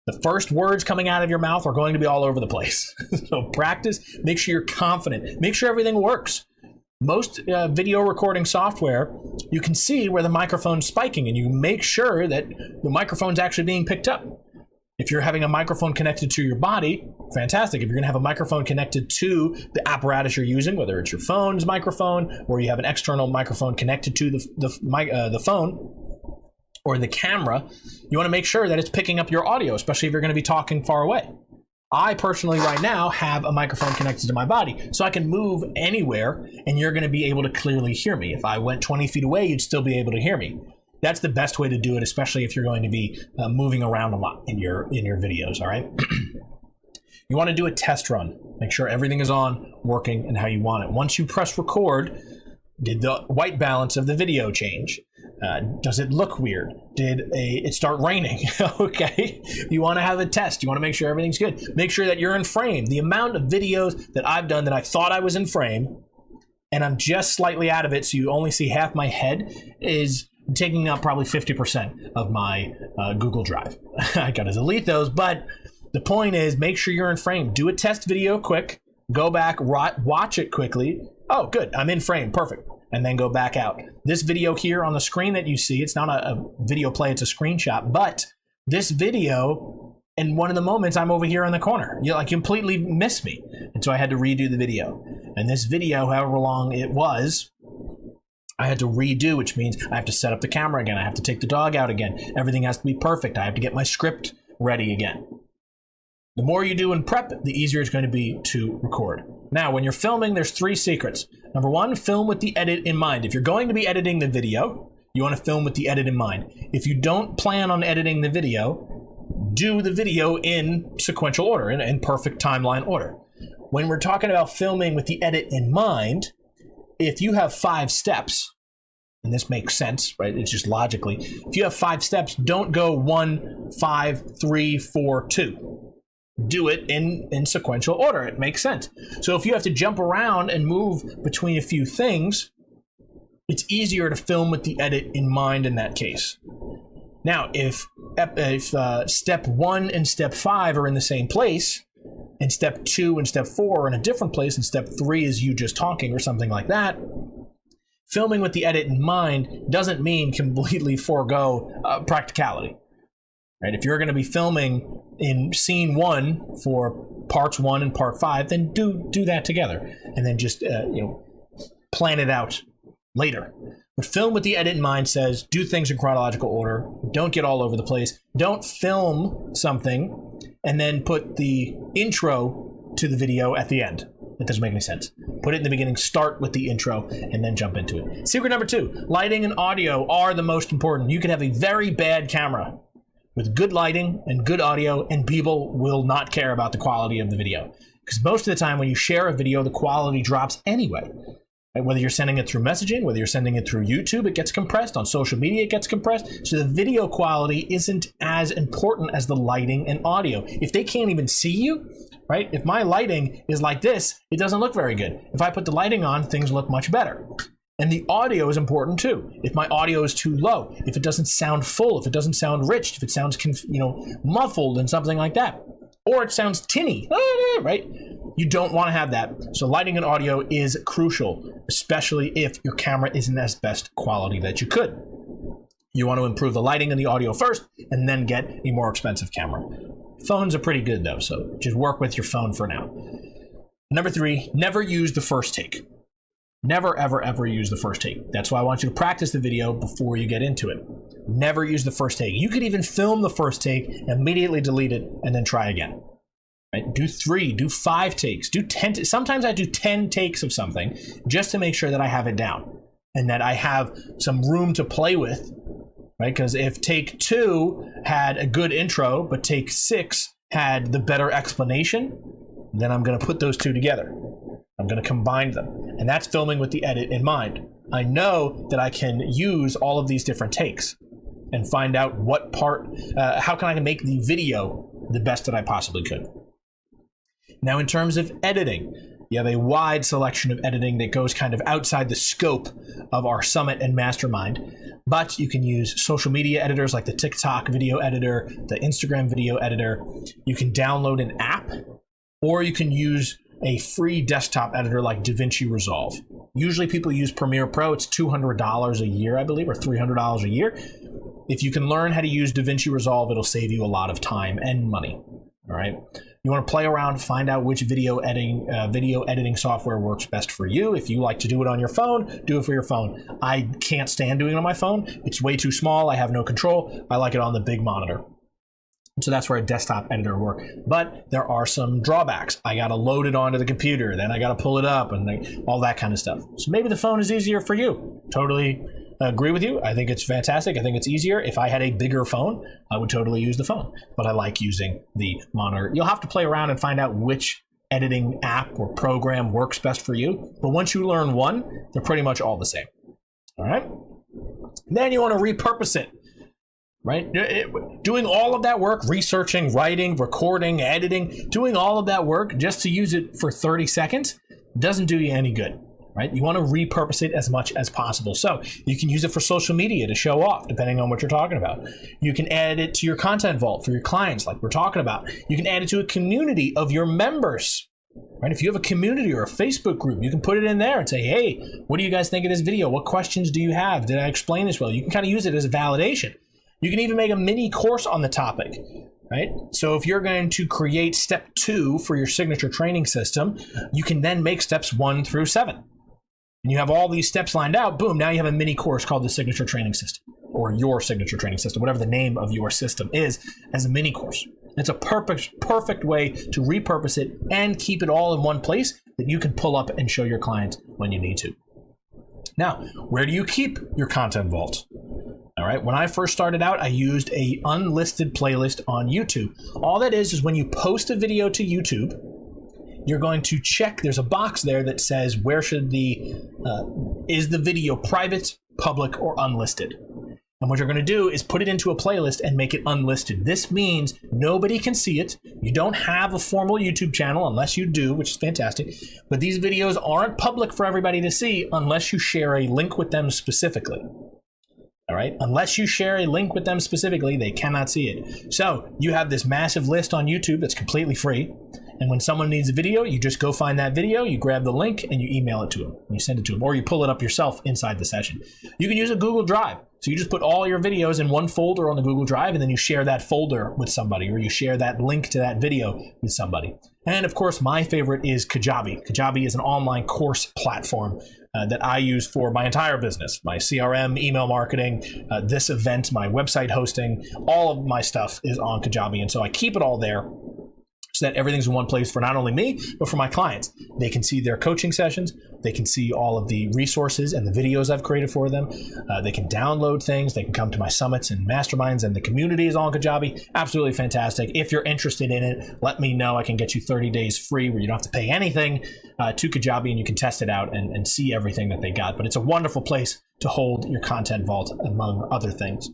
Speaker 1: The first words coming out of your mouth are going to be all over the place. So practice, make sure you're confident, make sure everything works. Most video recording software, you can see where the microphone's spiking, and you make sure that the microphone's actually being picked up. If you're having a microphone connected to your body, fantastic. If you're going to have a microphone connected to the apparatus you're using, whether it's your phone's microphone or you have an external microphone connected to the phone or the camera, you want to make sure that it's picking up your audio, especially if you're going to be talking far away. I personally right now have a microphone connected to my body, so I can move anywhere and you're going to be able to clearly hear me. If I went 20 feet away, you'd still be able to hear me. That's the best way to do it, especially if you're going to be moving around a lot in your videos, all right? You want to do a test run. Make sure everything is on, working, and how you want it. Once you press record, did the white balance of the video change? Does it look weird? Did it start raining? Okay. You want to have a test. You want to make sure everything's good. Make sure that you're in frame. The amount of videos that I've done that I thought I was in frame and I'm just slightly out of it, so you only see half my head, is taking up probably 50% of my Google Drive. I gotta delete those, but the point is, make sure you're in frame. Do a test video quick, go back, watch it quickly. Oh, good, I'm in frame, perfect. And then go back out. This video here on the screen that you see, it's not a video play, it's a screenshot, but this video, in one of the moments, I'm over here in the corner. You completely miss me. And so I had to redo the video. And this video, however long it was, I had to redo, which means I have to set up the camera again. I have to take the dog out again. Everything has to be perfect. I have to get my script ready again. The more you do in prep, the easier it's going to be to record. Now, when you're filming, there's 3 secrets. Number 1, film with the edit in mind. If you're going to be editing the video, you want to film with the edit in mind. If you don't plan on editing the video, do the video in sequential order, in perfect timeline order. When we're talking about filming with the edit in mind, if you have 5 steps, and this makes sense, right? It's just logically. If you have 5 steps, don't go 1, 5, 3, 4, 2. Do it in sequential order. It makes sense. So if you have to jump around and move between a few things, it's easier to film with the edit in mind in that case. Now, if step 1 and step 5 are in the same place, and step 2 and step 4 are in a different place, and step 3 is you just talking or something like that, filming with the edit in mind doesn't mean completely forego practicality. Right? If you're going to be filming in scene 1 for parts 1 and part 5, then do that together, and then just plan it out later. But film with the edit in mind says do things in chronological order. Don't get all over the place. Don't film something and then put the intro to the video at the end. That doesn't make any sense. Put it in the beginning, start with the intro, and then jump into it. Secret number 2, lighting and audio are the most important. You can have a very bad camera with good lighting and good audio, and people will not care about the quality of the video. Because most of the time when you share a video, the quality drops anyway. Right? Whether you're sending it through messaging, whether you're sending it through YouTube, it gets compressed. On social media, it gets compressed. So the video quality isn't as important as the lighting and audio. If they can't even see you, right? If my lighting is like this, it doesn't look very good. If I put the lighting on, things look much better. And the audio is important too. If my audio is too low, if it doesn't sound full, if it doesn't sound rich, if it sounds muffled and something like that, or it sounds tinny, right? You don't want to have that. So lighting and audio is crucial, especially if your camera isn't as best quality that you could. You want to improve the lighting and the audio first, and then get a more expensive camera. Phones are pretty good though, so just work with your phone for now. Number 3, never use the first take. Never, ever, ever use the first take. That's why I want you to practice the video before you get into it. Never use the first take. You could even film the first take, immediately delete it, and then try again. Right? Do 3, do 5 takes, do 10. Sometimes I do 10 takes of something just to make sure that I have it down and that I have some room to play with. Right? Because if take 2 had a good intro, but take 6 had the better explanation, then I'm going to put those 2 together. I'm going to combine them. And that's filming with the edit in mind. I know that I can use all of these different takes and find out what part, how can I make the video the best that I possibly could. Now, in terms of editing, you have a wide selection of editing that goes kind of outside the scope of our Summit and Mastermind. But you can use social media editors like the TikTok video editor, the Instagram video editor. You can download an app, or you can use a free desktop editor like DaVinci Resolve. Usually people use Premiere Pro. It's $200 a year, I believe, or $300 a year. If you can learn how to use DaVinci Resolve, it'll save you a lot of time and money. All right. You want to play around, find out which video editing software works best for you. If you like to do it on your phone, do it for your phone. I can't stand doing it on my phone. It's way too small. I have no control. I like it on the big monitor. So that's where a desktop editor works. But there are some drawbacks. I got to load it onto the computer, then I got to pull it up, and all that kind of stuff. So maybe the phone is easier for you. Totally agree with you. I think it's fantastic. I think it's easier. If I had a bigger phone, I would totally use the phone. But I like using the monitor. You'll have to play around and find out which editing app or program works best for you. But once you learn one, they're pretty much all the same. All right? Then you want to repurpose it. Right? Doing all of that work, researching, writing, recording, editing, doing all of that work just to use it for 30 seconds doesn't do you any good, right? You want to repurpose it as much as possible. So you can use it for social media to show off, depending on what you're talking about. You can add it to your content vault for your clients, like we're talking about. You can add it to a community of your members. Right? If you have a community or a Facebook group, you can put it in there and say, hey, what do you guys think of this video? What questions do you have? Did I explain this well? You can kind of use it as a validation. You can even make a mini course on the topic, right? So if you're going to create step 2 for your signature training system, you can then make steps 1 through 7. And you have all these steps lined out, boom, now you have a mini course called the signature training system, or your signature training system, whatever the name of your system is, as a mini course. It's a perfect way to repurpose it and keep it all in one place that you can pull up and show your clients when you need to. Now, where do you keep your content vault? All right, when I first started out, I used a unlisted playlist on YouTube. All that is when you post a video to YouTube, you're going to check, there's a box there that says where should is the video private, public, or unlisted? And what you're going to do is put it into a playlist and make it unlisted. This means nobody can see it. You don't have a formal YouTube channel unless you do, which is fantastic. But these videos aren't public for everybody to see unless you share a link with them specifically. All right, unless you share a link with them specifically, they cannot see it. So you have this massive list on YouTube that's completely free. And when someone needs a video, you just go find that video, you grab the link, and you email it to them. You send it to them, or you pull it up yourself inside the session. You can use a Google Drive. So you just put all your videos in one folder on the Google Drive, and then you share that folder with somebody, or you share that link to that video with somebody. And of course, my favorite is Kajabi. Kajabi is an online course platform that I use for my entire business, my CRM, email marketing, this event, my website hosting, all of my stuff is on Kajabi. And so I keep it all there so that everything's in one place for not only me, but for my clients. They can see their coaching sessions. They can see all of the resources and the videos I've created for them. They can download things. They can come to my summits and masterminds, and the community is on Kajabi. Absolutely fantastic. If you're interested in it, let me know. I can get you 30 days free where you don't have to pay anything to Kajabi, and you can test it out and see everything that they got. But it's a wonderful place to hold your content vault, among other things.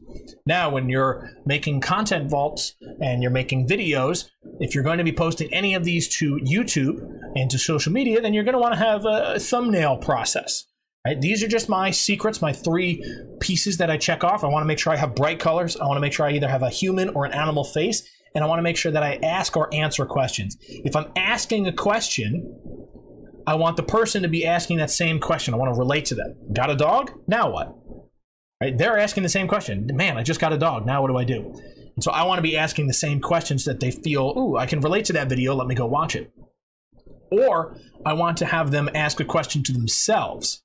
Speaker 1: Now, when you're making content vaults and you're making videos, if you're going to be posting any of these to YouTube and to social media, then you're going to want to have a thumbnail process. Right? These are just my secrets, my 3 pieces that I check off. I want to make sure I have bright colors. I want to make sure I either have a human or an animal face, and I want to make sure that I ask or answer questions. If I'm asking a question, I want the person to be asking that same question. I want to relate to them. Got a dog? Now what? right? They're asking the same question. Man, I just got a dog. Now what do I do? And so I want to be asking the same questions that they feel, ooh, I can relate to that video. Let me go watch it. Or I want to have them ask a question to themselves.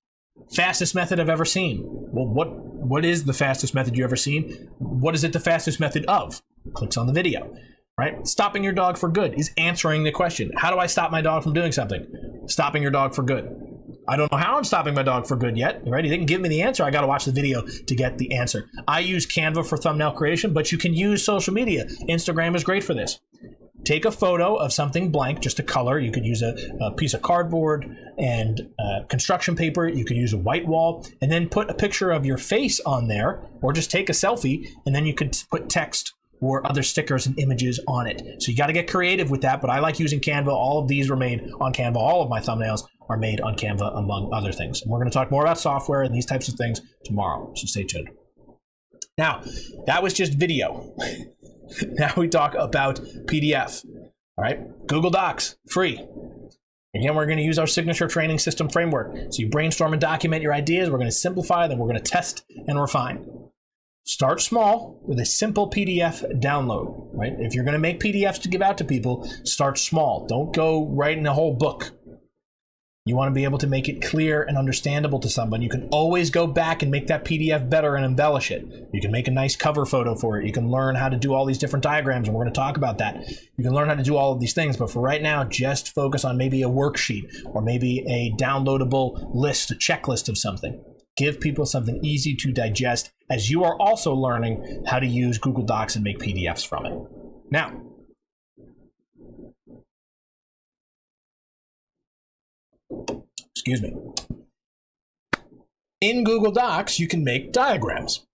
Speaker 1: Fastest method I've ever seen. Well, what is the fastest method you've ever seen? What is it the fastest method of? Clicks on the video, right? Stopping your dog for good is answering the question. How do I stop my dog from doing something? Stopping your dog for good. I don't know how I'm stopping my dog for good yet, right? He didn't give me the answer. I got to watch the video to get the answer. I use Canva for thumbnail creation, but you can use social media. Instagram is great for this. Take a photo of something blank, just a color. You could use a piece of cardboard and construction paper. You could use a white wall, and then put a picture of your face on there, or just take a selfie, and then you could put text or other stickers and images on it. So you got to get creative with that, but I like using Canva. All of these were made on Canva. All of my thumbnails are made on Canva, among other things. And we're going to talk more about software and these types of things tomorrow, so stay tuned. Now, that was just video. Now we talk about PDF. All right, Google Docs, free. Again, we're going to use our signature training system framework. So you brainstorm and document your ideas. We're going to simplify, then we're going to test and refine. Start small with a simple PDF download, right? If you're going to make PDFs to give out to people, start small. Don't go writing a whole book. You want to be able to make it clear and understandable to someone. You can always go back and make that PDF better and embellish it. You can make a nice cover photo for it. You can learn how to do all these different diagrams, and we're going to talk about that. You can learn how to do all of these things, but for right now, just focus on maybe a worksheet or maybe a downloadable list, a checklist of something. Give people something easy to digest as you are also learning how to use Google Docs and make PDFs from it. Now, excuse me. In Google Docs, you can make diagrams.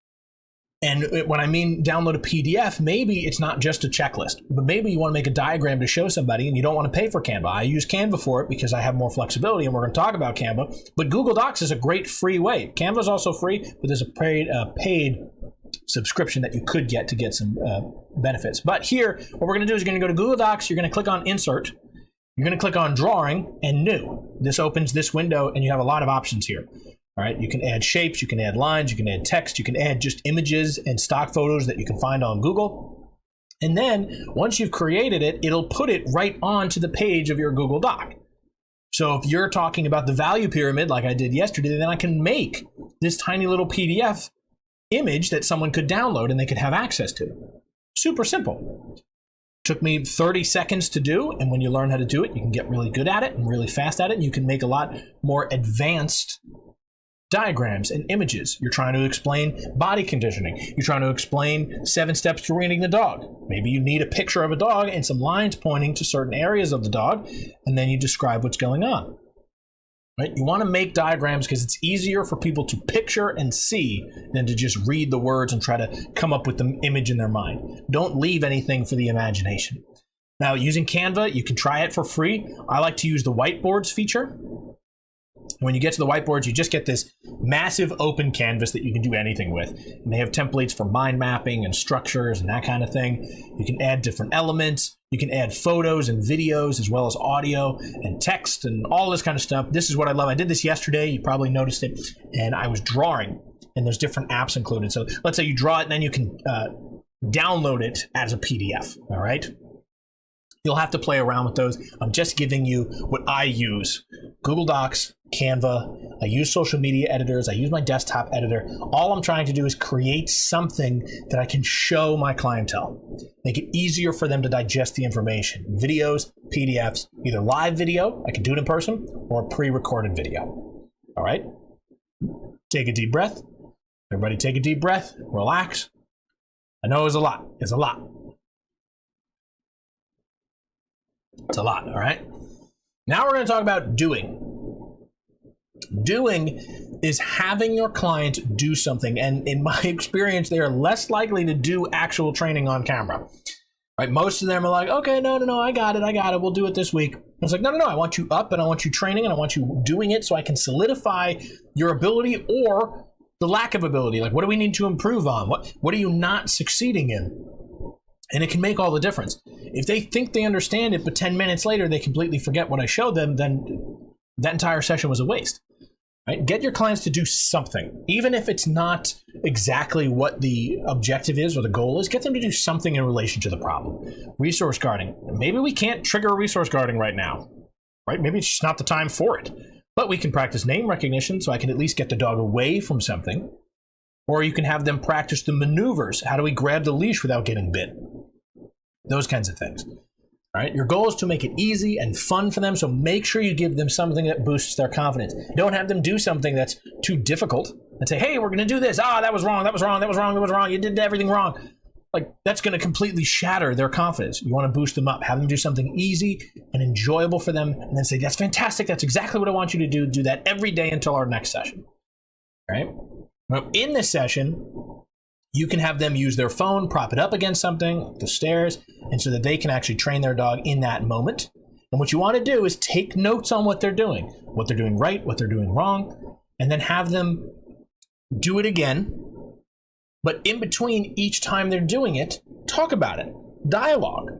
Speaker 1: And when I mean download a PDF, maybe it's not just a checklist, but maybe you want to make a diagram to show somebody and you don't want to pay for Canva. I use Canva for it because I have more flexibility, and we're going to talk about Canva. But Google Docs is a great free way. Canva is also free, but there's a paid subscription that you could get to get some benefits. But here, what we're going to do is you're going to go to Google Docs, you're going to click on Insert, you're going to click on Drawing and New. This opens this window, and you have a lot of options here. All right, you can add shapes, you can add lines, you can add text, you can add just images and stock photos that you can find on Google. And then once you've created it, it'll put it right onto the page of your Google Doc. So if you're talking about the value pyramid like I did yesterday, then I can make this tiny little PDF image that someone could download and they could have access to. Super simple. Took me 30 seconds to do, and when you learn how to do it, you can get really good at it and really fast at it, and you can make a lot more advanced diagrams and images. You're trying to explain body conditioning. You're trying to explain 7 steps to weaning the dog. Maybe you need a picture of a dog and some lines pointing to certain areas of the dog, and then you describe what's going on. Right? You want to make diagrams because it's easier for people to picture and see than to just read the words and try to come up with the image in their mind. Don't leave anything for the imagination. Now, using Canva, you can try it for free. I like to use the whiteboards feature. When you get to the whiteboards, you just get this massive open canvas that you can do anything with. And they have templates for mind mapping and structures and that kind of thing. You can add different elements. You can add photos and videos as well as audio and text and all this kind of stuff. This is what I love. I did this yesterday. You probably noticed it. And I was drawing, and there's different apps included. So let's say you draw it, and then you can download it as a PDF. All right. You'll have to play around with those. I'm just giving you what I use. Google Docs, Canva, I use social media editors, I use my desktop editor. All I'm trying to do is create something that I can show my clientele. Make it easier for them to digest the information. Videos, PDFs, either live video, I can do it in person, or pre-recorded video. All right? Take a deep breath. Everybody take a deep breath, relax. I know it's a lot. It's a lot. It's a lot, all right? Now we're going to talk about doing. Doing is having your client do something, and in my experience, they are less likely to do actual training on camera. Right? Most of them are like, okay, no, I got it, we'll do it this week. It's like, no, I want you up, and I want you training, and I want you doing it so I can solidify your ability or the lack of ability. Like, what do we need to improve on? What are you not succeeding in? And it can make all the difference. If they think they understand it, but 10 minutes later they completely forget what I showed them, then that entire session was a waste. Right? Get your clients to do something, even if it's not exactly what the objective is or the goal is, get them to do something in relation to the problem. Resource guarding. Maybe we can't trigger a resource guarding right now, right? Maybe it's just not the time for it. But we can practice name recognition so I can at least get the dog away from something. Or you can have them practice the maneuvers. How do we grab the leash without getting bit? Those kinds of things. Right? Your goal is to make it easy and fun for them, so make sure you give them something that boosts their confidence. Don't have them do something that's too difficult and say, hey, we're going to do this. That was wrong, that was wrong, that was wrong, that was wrong. You did everything wrong. Like, that's going to completely shatter their confidence. You want to boost them up. Have them do something easy and enjoyable for them, and then say, that's fantastic. That's exactly what I want you to do. Do that every day until our next session. Right? Now, in this session, you can have them use their phone, prop it up against something, the stairs, and so that they can actually train their dog in that moment. And what you want to do is take notes on what they're doing right, what they're doing wrong, and then have them do it again. But in between each time they're doing it, talk about it, dialogue,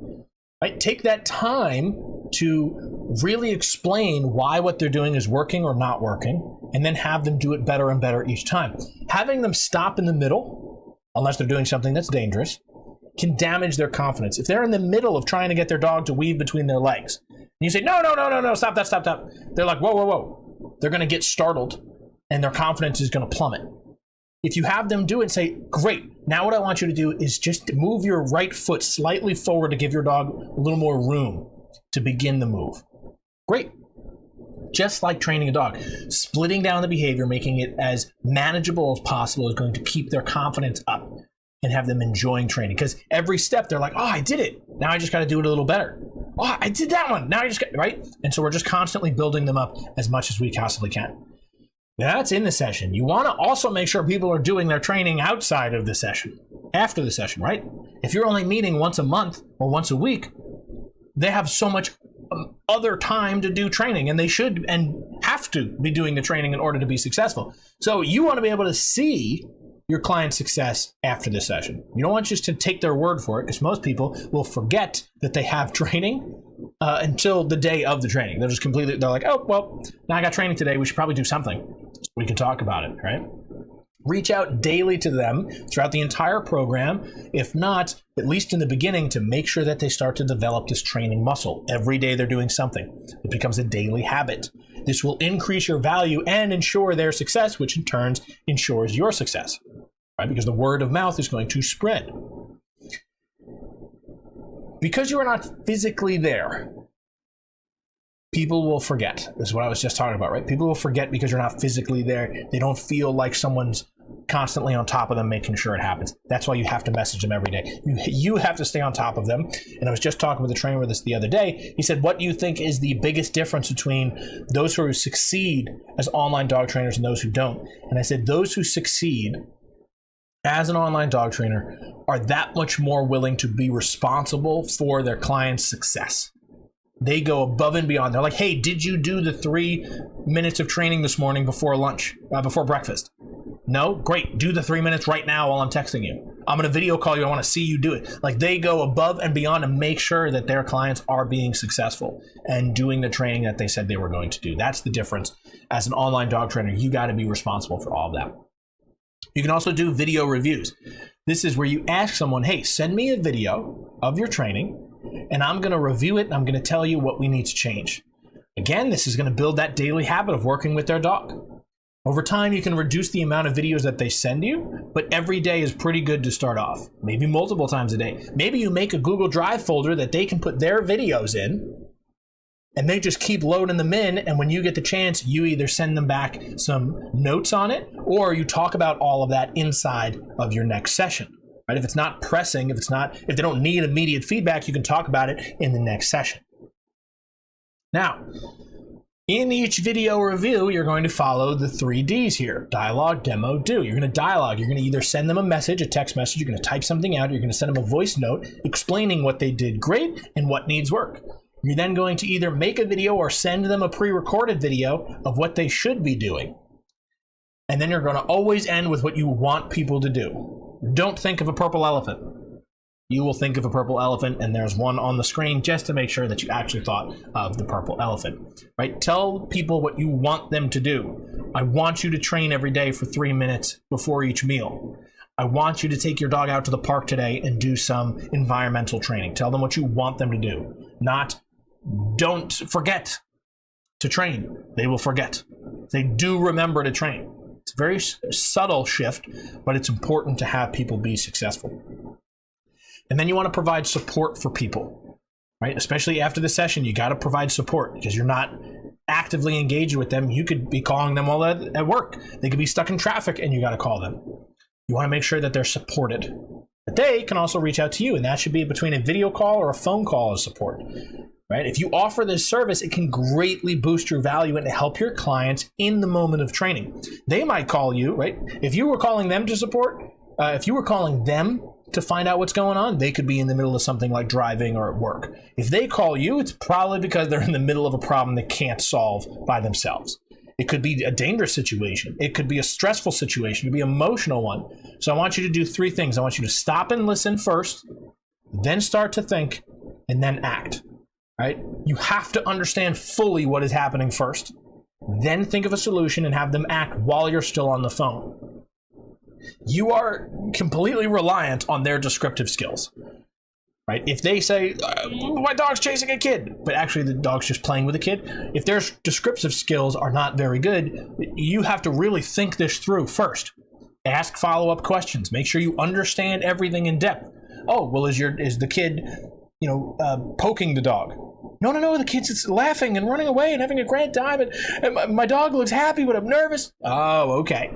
Speaker 1: right? Take that time to really explain why what they're doing is working or not working, and then have them do it better and better each time. Having them stop in the middle, unless they're doing something that's dangerous, can damage their confidence. If they're in the middle of trying to get their dog to weave between their legs, and you say, no, stop that, stop. They're like, whoa. They're going to get startled, and their confidence is going to plummet. If you have them do it and say, great, now what I want you to do is just move your right foot slightly forward to give your dog a little more room to begin the move. Great. Just like training a dog, splitting down the behavior, making it as manageable as possible is going to keep their confidence up and have them enjoying training. Because every step they're like, I did it. Now I just got to do it a little better. I did that one. Now I just got, right? And so we're just constantly building them up as much as we possibly can. That's in the session. You want to also make sure people are doing their training outside of the session, after the session, right? If you're only meeting once a month or once a week, they have so much other time to do training, and they should and have to be doing the training in order to be successful. So you want to be able to see your client's success after the session. You don't want just to take their word for it, because most people will forget that they have training until the day of the training. They're like, oh, well, now I got training today. We should probably do something. We can talk about it, right? Reach out daily to them throughout the entire program, if not, at least in the beginning, to make sure that they start to develop this training muscle. Every day they're doing something. It becomes a daily habit. This will increase your value and ensure their success, which in turn ensures your success, right? Because the word of mouth is going to spread. Because you are not physically there, people will forget. This is what I was just talking about, right? People will forget because you're not physically there. They don't feel like someone's constantly on top of them, making sure it happens. That's why you have to message them every day. You have to stay on top of them. And I was just talking with a trainer with this the other day. He said, what do you think is the biggest difference between those who succeed as online dog trainers and those who don't? And I said, those who succeed as an online dog trainer are that much more willing to be responsible for their client's success. They go above and beyond. They're like, hey, did you do the 3 minutes of training this morning before lunch, before breakfast? No? Great. Do the 3 minutes right now while I'm texting you. I'm going to video call you. I want to see you do it. Like, they go above and beyond to make sure that their clients are being successful and doing the training that they said they were going to do. That's the difference. As an online dog trainer, you got to be responsible for all of that. You can also do video reviews. This is where you ask someone, hey, send me a video of your training, and I'm going to review it, and I'm going to tell you what we need to change. Again, this is going to build that daily habit of working with their dog. Over time, you can reduce the amount of videos that they send you, but every day is pretty good to start off. Maybe multiple times a day. Maybe you make a Google Drive folder that they can put their videos in, and they just keep loading them in, and when you get the chance, you either send them back some notes on it, or you talk about all of that inside of your next session. Right? If it's not pressing, if they don't need immediate feedback, you can talk about it in the next session. Now, in each video review, you're going to follow the 3 Ds here: dialogue, demo, do. You're going to dialogue. You're going to either send them a message, a text message, you're going to type something out, you're going to send them a voice note explaining what they did great and what needs work. You're then going to either make a video or send them a pre-recorded video of what they should be doing. And then you're going to always end with what you want people to do. Don't think of a purple elephant. you will think of a purple elephant, and there's one on the screen just to make sure that you actually thought of the purple elephant, right? Tell people what you want them to do. I want you to train every day for 3 minutes before each meal. I want you to take your dog out to the park today and do some environmental training. Tell them what you want them to do, not don't forget to train. They will forget. They do remember to train. It's a very subtle shift, but it's important to have people be successful. And then you want to provide support for people, right? Especially after the session, you got to provide support because you're not actively engaged with them. You could be calling them while at work. They could be stuck in traffic and you got to call them. You want to make sure that they're supported. But they can also reach out to you, and that should be between a video call or a phone call as support, right? If you offer this service, it can greatly boost your value and help your clients in the moment of training. They might call you, right? If you were calling them to support, if you were calling them to find out what's going on, they could be in the middle of something like driving or at work. If they call you, it's probably because they're in the middle of a problem they can't solve by themselves. It could be a dangerous situation. It could be a stressful situation. It could be an emotional one. So I want you to do 3 things. I want you to stop and listen first, then start to think, and then act, right? You have to understand fully what is happening first, then think of a solution and have them act while you're still on the phone. You are completely reliant on their descriptive skills, right? If they say, my dog's chasing a kid, but actually the dog's just playing with a kid, if their descriptive skills are not very good, you have to really think this through first. Ask follow-up questions. Make sure you understand everything in depth. Oh, well, is the kid, poking the dog? No, the kid's just laughing and running away and having a great time, and my dog looks happy, but I'm nervous. Oh, okay.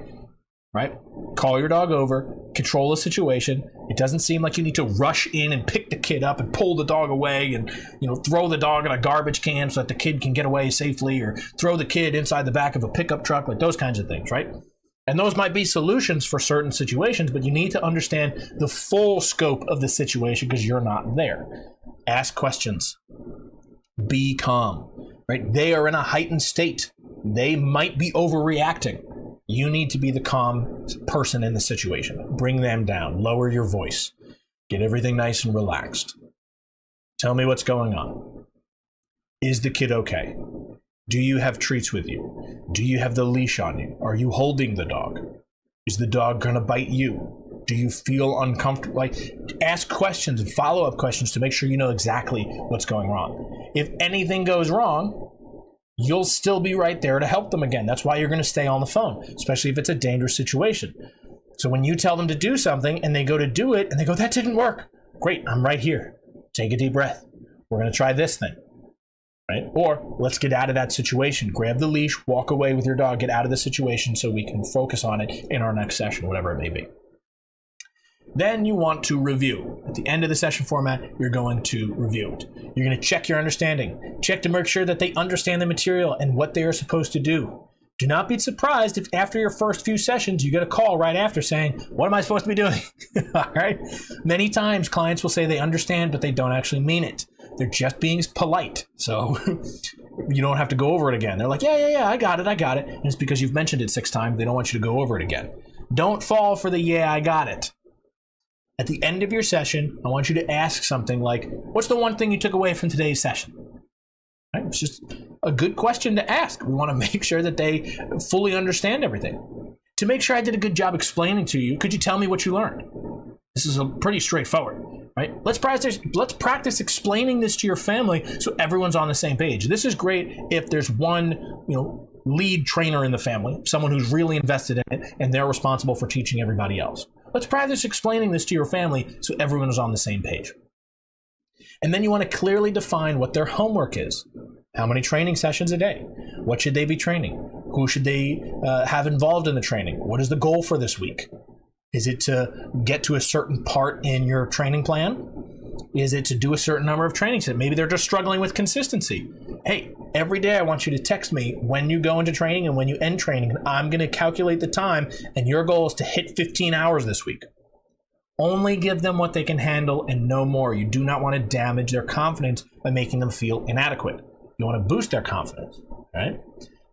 Speaker 1: Right? Call your dog over, control the situation. It doesn't seem like you need to rush in and pick the kid up and pull the dog away and, throw the dog in a garbage can so that the kid can get away safely, or throw the kid inside the back of a pickup truck, like those kinds of things, right? And those might be solutions for certain situations, but you need to understand the full scope of the situation because you're not there. Ask questions. Be calm, right? They are in a heightened state. They might be overreacting. You need to be the calm person in the situation. Bring them down. Lower your voice. Get everything nice and relaxed. Tell me what's going on. Is the kid okay? Do you have treats with you? Do you have the leash on you? Are you holding the dog? Is the dog going to bite you? Do you feel uncomfortable? Ask questions and follow-up questions to make sure you know exactly what's going wrong. If anything goes wrong, you'll still be right there to help them again. That's why you're going to stay on the phone, especially if it's a dangerous situation. So when you tell them to do something and they go to do it and they go, that didn't work. Great, I'm right here. Take a deep breath. We're going to try this thing, right? Or let's get out of that situation. Grab the leash, walk away with your dog, get out of the situation so we can focus on it in our next session, whatever it may be. Then you want to review. At the end of the session format, you're going to review it. You're going to check your understanding. Check to make sure that they understand the material and what they are supposed to do. Do not be surprised if after your first few sessions, you get a call right after saying, what am I supposed to be doing? All right. Many times clients will say they understand, but they don't actually mean it. They're just being polite. So you don't have to go over it again. They're like, yeah, I got it. And it's because you've mentioned it 6 times. They don't want you to go over it again. Don't fall for the, yeah, I got it. At the end of your session, I want you to ask something like, what's the one thing you took away from today's session? Right? It's just a good question to ask. We want to make sure that they fully understand everything. To make sure I did a good job explaining to you, could you tell me what you learned? This is pretty straightforward, right? Let's practice explaining this to your family so everyone's on the same page. This is great if there's one, lead trainer in the family, someone who's really invested in it, and they're responsible for teaching everybody else. Let's practice explaining this to your family so everyone is on the same page. And then you want to clearly define what their homework is. How many training sessions a day? What should they be training? Who should they have involved in the training? What is the goal for this week? Is it to get to a certain part in your training plan? Is it to do a certain number of training sessions? Maybe they're just struggling with consistency. Hey, every day I want you to text me when you go into training and when you end training. I'm going to calculate the time, and your goal is to hit 15 hours this week. Only give them what they can handle and no more. You do not want to damage their confidence by making them feel inadequate. You want to boost their confidence, right?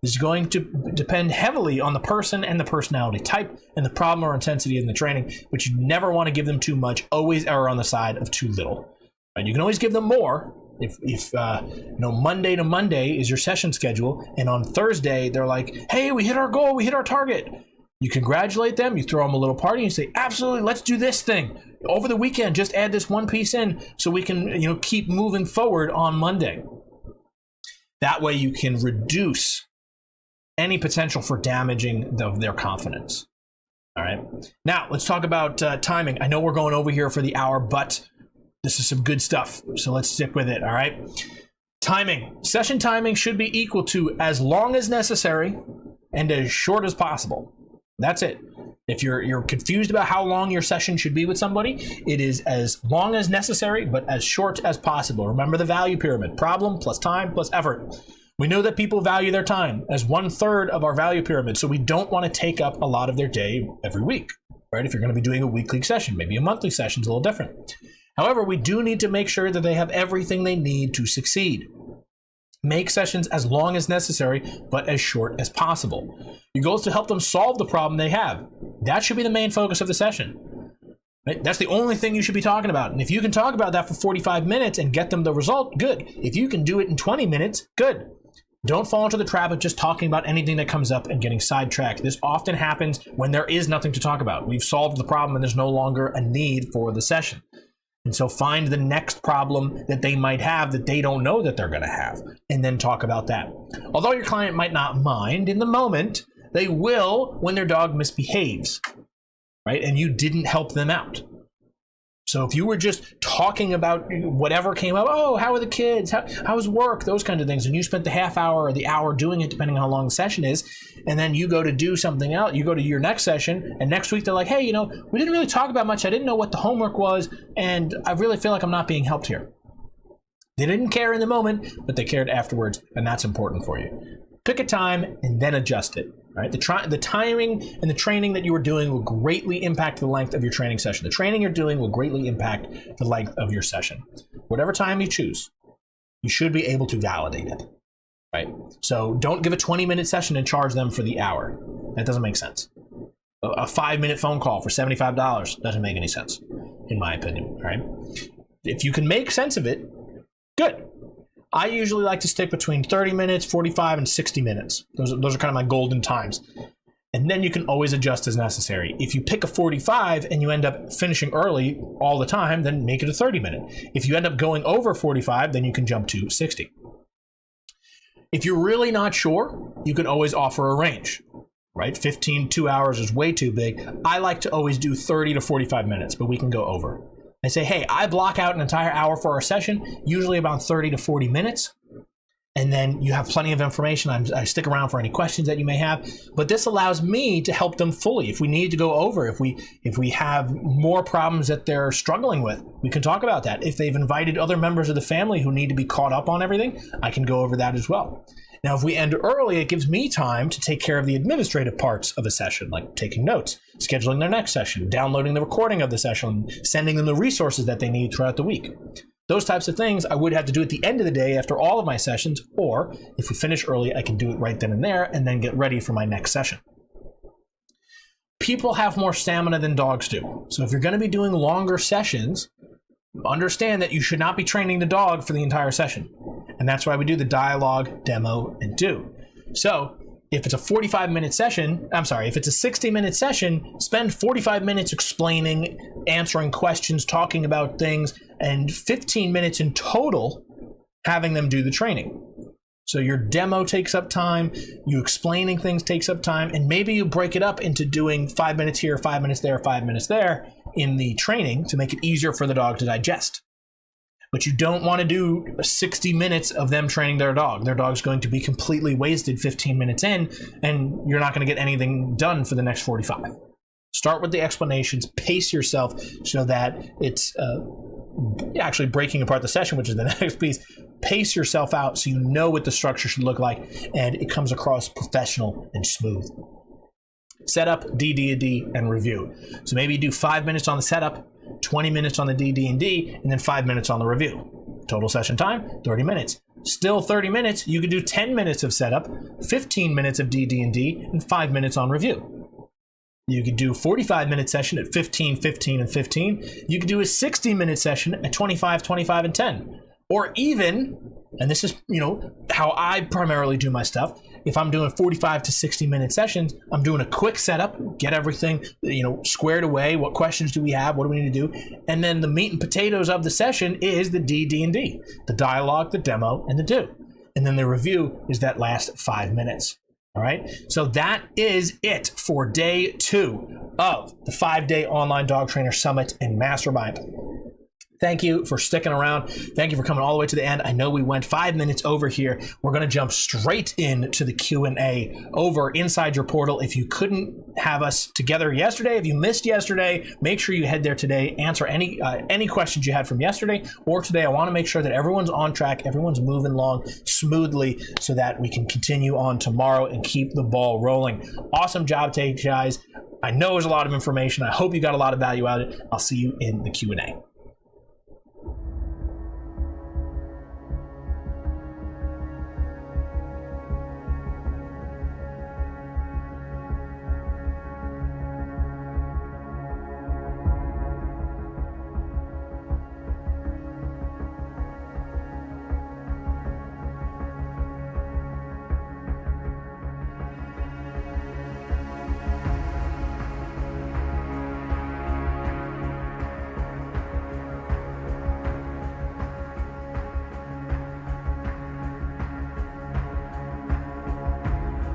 Speaker 1: This is going to depend heavily on the person and the personality type and the problem or intensity in the training, but you never want to give them too much. Always err on the side of too little. Right? You can always give them more if Monday to Monday is your session schedule, and on Thursday they're like, hey, we hit our goal, we hit our target. You congratulate them, you throw them a little party, and you say, absolutely, let's do this thing. Over the weekend, just add this one piece in so we can keep moving forward on Monday. That way you can reduce any potential for damaging their confidence. All right. Now, let's talk about timing. I know we're going over here for the hour, but this is some good stuff, so let's stick with it. All right. Timing. Session timing should be equal to as long as necessary and as short as possible. That's it. If you're confused about how long your session should be with somebody, it is as long as necessary, but as short as possible. Remember the value pyramid: problem plus time plus effort. We know that people value their time as 1/3 of our value pyramid, so we don't want to take up a lot of their day every week, right? If you're going to be doing a weekly session, maybe a monthly session is a little different. However, we do need to make sure that they have everything they need to succeed. Make sessions as long as necessary, but as short as possible. Your goal is to help them solve the problem they have. That should be the main focus of the session. Right? That's the only thing you should be talking about. And if you can talk about that for 45 minutes and get them the result, good. If you can do it in 20 minutes, good. Don't fall into the trap of just talking about anything that comes up and getting sidetracked. This often happens when there is nothing to talk about. We've solved the problem and there's no longer a need for the session. And so find the next problem that they might have that they don't know that they're going to have, and then talk about that. Although your client might not mind in the moment, they will when their dog misbehaves, right? And you didn't help them out. So if you were just talking about whatever came up, oh, how are the kids? How's work? Those kinds of things. And you spent the half hour or the hour doing it, depending on how long the session is. And then you go to do something else. You go to your next session, and next week they're like, hey, we didn't really talk about much. I didn't know what the homework was. And I really feel like I'm not being helped here. They didn't care in the moment, but they cared afterwards. And that's important for you. Pick a time and then adjust it. Right? The timing and the training that you are doing will greatly impact the length of your training session. The training you're doing will greatly impact the length of your session. Whatever time you choose, you should be able to validate it. Right? So don't give a 20-minute session and charge them for the hour. That doesn't make sense. A 5-minute phone call for $75 doesn't make any sense, in my opinion. Right? If you can make sense of it, good. I usually like to stick between 30 minutes, 45, and 60 minutes. Those are kind of my golden times. And then you can always adjust as necessary. If you pick a 45 and you end up finishing early all the time, then make it a 30-minute. If you end up going over 45, then you can jump to 60. If you're really not sure, you can always offer a range, right? 2 hours is way too big. I like to always do 30 to 45 minutes, but we can go over. I say, hey, I block out an entire hour for our session, usually about 30 to 40 minutes. And then you have plenty of information. I stick around for any questions that you may have. But this allows me to help them fully. If we need to go over, if we have more problems that they're struggling with, we can talk about that. If they've invited other members of the family who need to be caught up on everything, I can go over that as well. Now, if we end early, it gives me time to take care of the administrative parts of a session, like taking notes, scheduling their next session, downloading the recording of the session, sending them the resources that they need throughout the week. Those types of things I would have to do at the end of the day after all of my sessions, or if we finish early, I can do it right then and there and then get ready for my next session. People have more stamina than dogs do. So if you're going to be doing longer sessions, understand that you should not be training the dog for the entire session. And that's why we do the dialogue, demo, and do. So if it's a 45-minute session, if it's a 60-minute session, spend 45 minutes explaining, answering questions, talking about things, and 15 minutes in total having them do the training. So your demo takes up time, you explaining things takes up time, and maybe you break it up into doing 5 minutes here, 5 minutes there, 5 minutes there in the training to make it easier for the dog to digest. But you don't want to do 60 minutes of them training their dog. Their dog's going to be completely wasted 15 minutes in, and you're not going to get anything done for the next 45. Start with the explanations, pace yourself so that it's actually breaking apart the session, which is the next piece. Pace yourself out so you know what the structure should look like, and it comes across professional and smooth. Setup, DD&D, and review. So maybe you do 5 minutes on the setup, 20 minutes on the DD&D, and then 5 minutes on the review. Total session time, 30 minutes. Still 30 minutes. You could do 10 minutes of setup, 15 minutes of DD&D, and 5 minutes on review. You could do a 45-minute session at 15, 15, and 15. You could do a 60-minute session at 25, 25, and 10. Or even, and this is, how I primarily do my stuff, if I'm doing 45 to 60-minute sessions, I'm doing a quick setup, get everything, squared away. What questions do we have? What do we need to do? And then the meat and potatoes of the session is the DD&D, the dialogue, the demo, and the do. And then the review is that last 5 minutes. All right. So that is it for day 2 of the 5-day online dog trainer summit and mastermind. Thank you for sticking around. Thank you for coming all the way to the end. I know we went 5 minutes over here. We're going to jump straight into the Q&A over inside your portal. If you couldn't have us together yesterday, if you missed yesterday, make sure you head there today. Answer any questions you had from yesterday or today. I want to make sure that everyone's on track, everyone's moving along smoothly so that we can continue on tomorrow and keep the ball rolling. Awesome job today, guys. I know there's a lot of information. I hope you got a lot of value out of it. I'll see you in the Q&A.